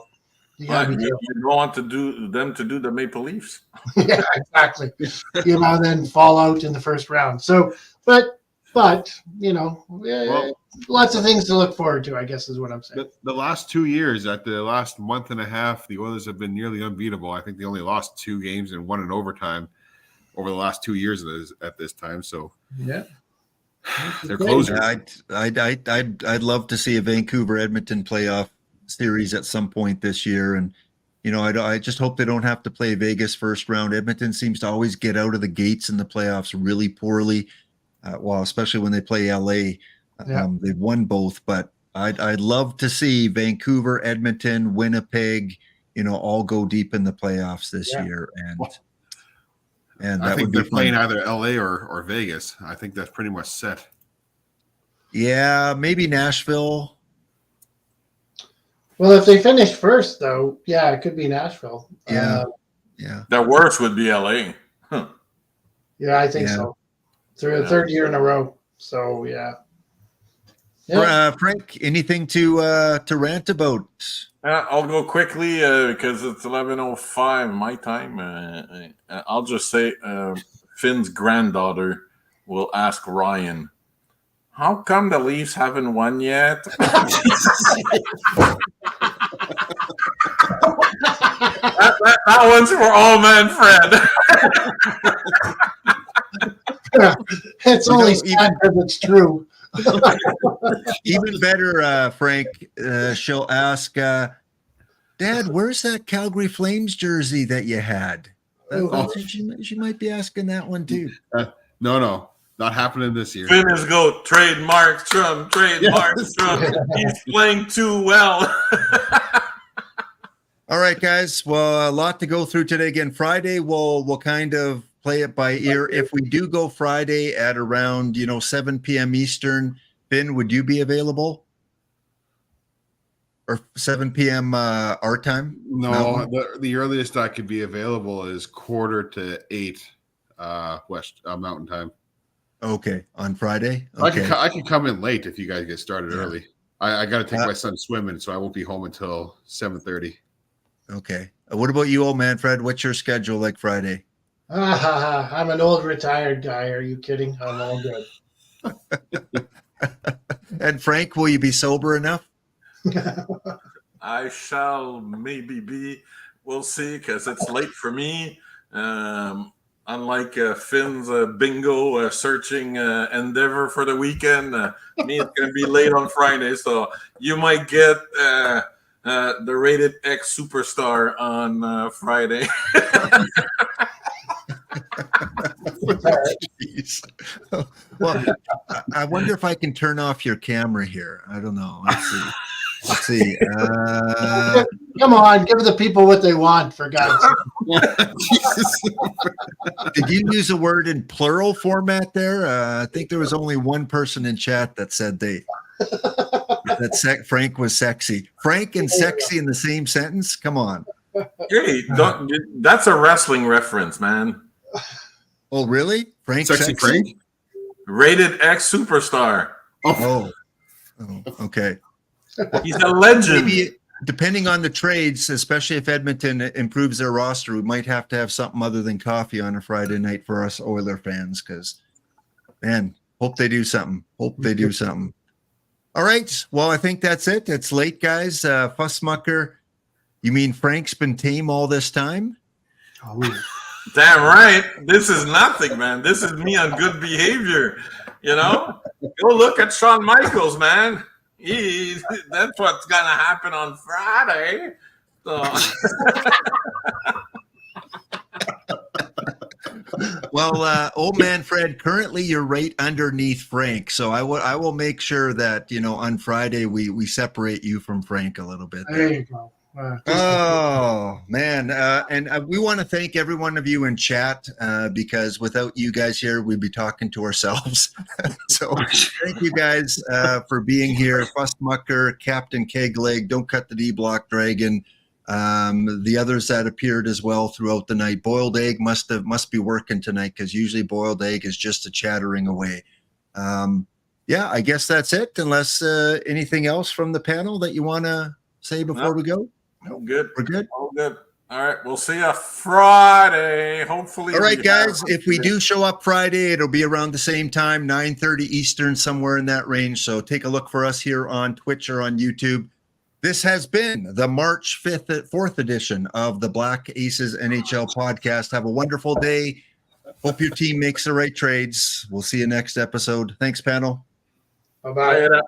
you don't want to do the Maple Leafs. Yeah, exactly. Then fall out in the first round. So, but lots of things to look forward to, I guess, is what I'm saying. The last 2 years, at the last month and a half, the Oilers have been nearly unbeatable. I think they only lost 2 games and 1 in overtime over the last 2 years at this time. So yeah, they're closers. I'd love to see a Vancouver Edmonton playoff series at some point this year, and I just hope they don't have to play Vegas first round. Edmonton seems to always get out of the gates in the playoffs really poorly. Especially when they play LA. They've won both, but I'd love to see Vancouver, Edmonton, Winnipeg, all go deep in the playoffs this year. And I think they're playing either LA or Vegas. I think that's pretty much set. Yeah, maybe Nashville. Well, if they finish first, though, it could be Nashville. Yeah. The worst would be LA. Yeah, I think Yeah. so. Third year in a row. So yeah. Frank, anything to rant about? I'll go quickly because it's 11:05 my time. I'll just say Finn's granddaughter will ask Ryan, "How come the Leafs haven't won yet?" that one's for all man Fred. It's only sad because it's true. Even better, Frank, she'll ask, Dad, where's that Calgary Flames jersey that you had? She might be asking that one too. No, not happening this year. Finn is go trademark Trump. He's playing too well. All right, guys. Well, a lot to go through today. Again, Friday we'll kind of play it by ear. If we do go Friday at around 7 p.m. Eastern, Finn, would you be available? Or 7 p.m. Our time? No, the earliest I could be available is 7:45 West Mountain Time. Okay, on Friday. Okay. I can come in late if you guys get started early. I got to take my son swimming, so I won't be home until 7:30. Okay. What about you, old man Fred? What's your schedule like Friday? I'm an old retired guy. Are you kidding? I'm all good. And Frank, will you be sober enough? I shall maybe be. We'll see, because it's late for me. Unlike Finn's bingo searching endeavor for the weekend, me, it's going to be late on Friday. So you might get the Rated X Superstar on Friday. Jeez. Well, I wonder if I can turn off your camera here. I don't know. Let's see. Come on, give the people what they want, for God's sake. Did you use a word in plural format there? I think there was only one person in chat that said Frank was sexy. Frank and sexy in the same sentence? Come on. Hey, that's a wrestling reference, man. Oh, really? Frank Sexy Frank? Rated X Superstar. Oh, okay. He's a legend. Maybe depending on the trades, especially if Edmonton improves their roster, we might have to have something other than coffee on a Friday night for us Oiler fans, because, man, hope they do something. All right. Well, I think that's it. It's late, guys. Fussmucker, you mean Frank's been tame all this time? Oh, Damn right. This is nothing, man. This is me on good behavior. Go look at Shawn Michaels, man. That's what's going to happen on Friday. So. Well, old man Fred, currently you're right underneath Frank. So I will make sure that, on Friday we separate you from Frank a little bit. there you go. Oh, man. And we want to thank every one of you in chat because without you guys here, we'd be talking to ourselves. So thank you guys for being here. Fussmucker, Captain Kegleg, Don't Cut the D-Block Dragon, the others that appeared as well throughout the night. Boiled Egg must be working tonight, because usually Boiled Egg is just a chattering away. Yeah, I guess that's it, unless anything else from the panel that you want to say before we go. No, good. We're good. All good. All right, we'll see you Friday. Hopefully. All right, guys. If we do show up Friday, it'll be around the same time, 9:30 Eastern, somewhere in that range. So take a look for us here on Twitch or on YouTube. This has been the March 4th edition of the Black Aces NHL podcast. Have a wonderful day. Hope your team makes the right trades. We'll see you next episode. Thanks, panel. Bye-bye.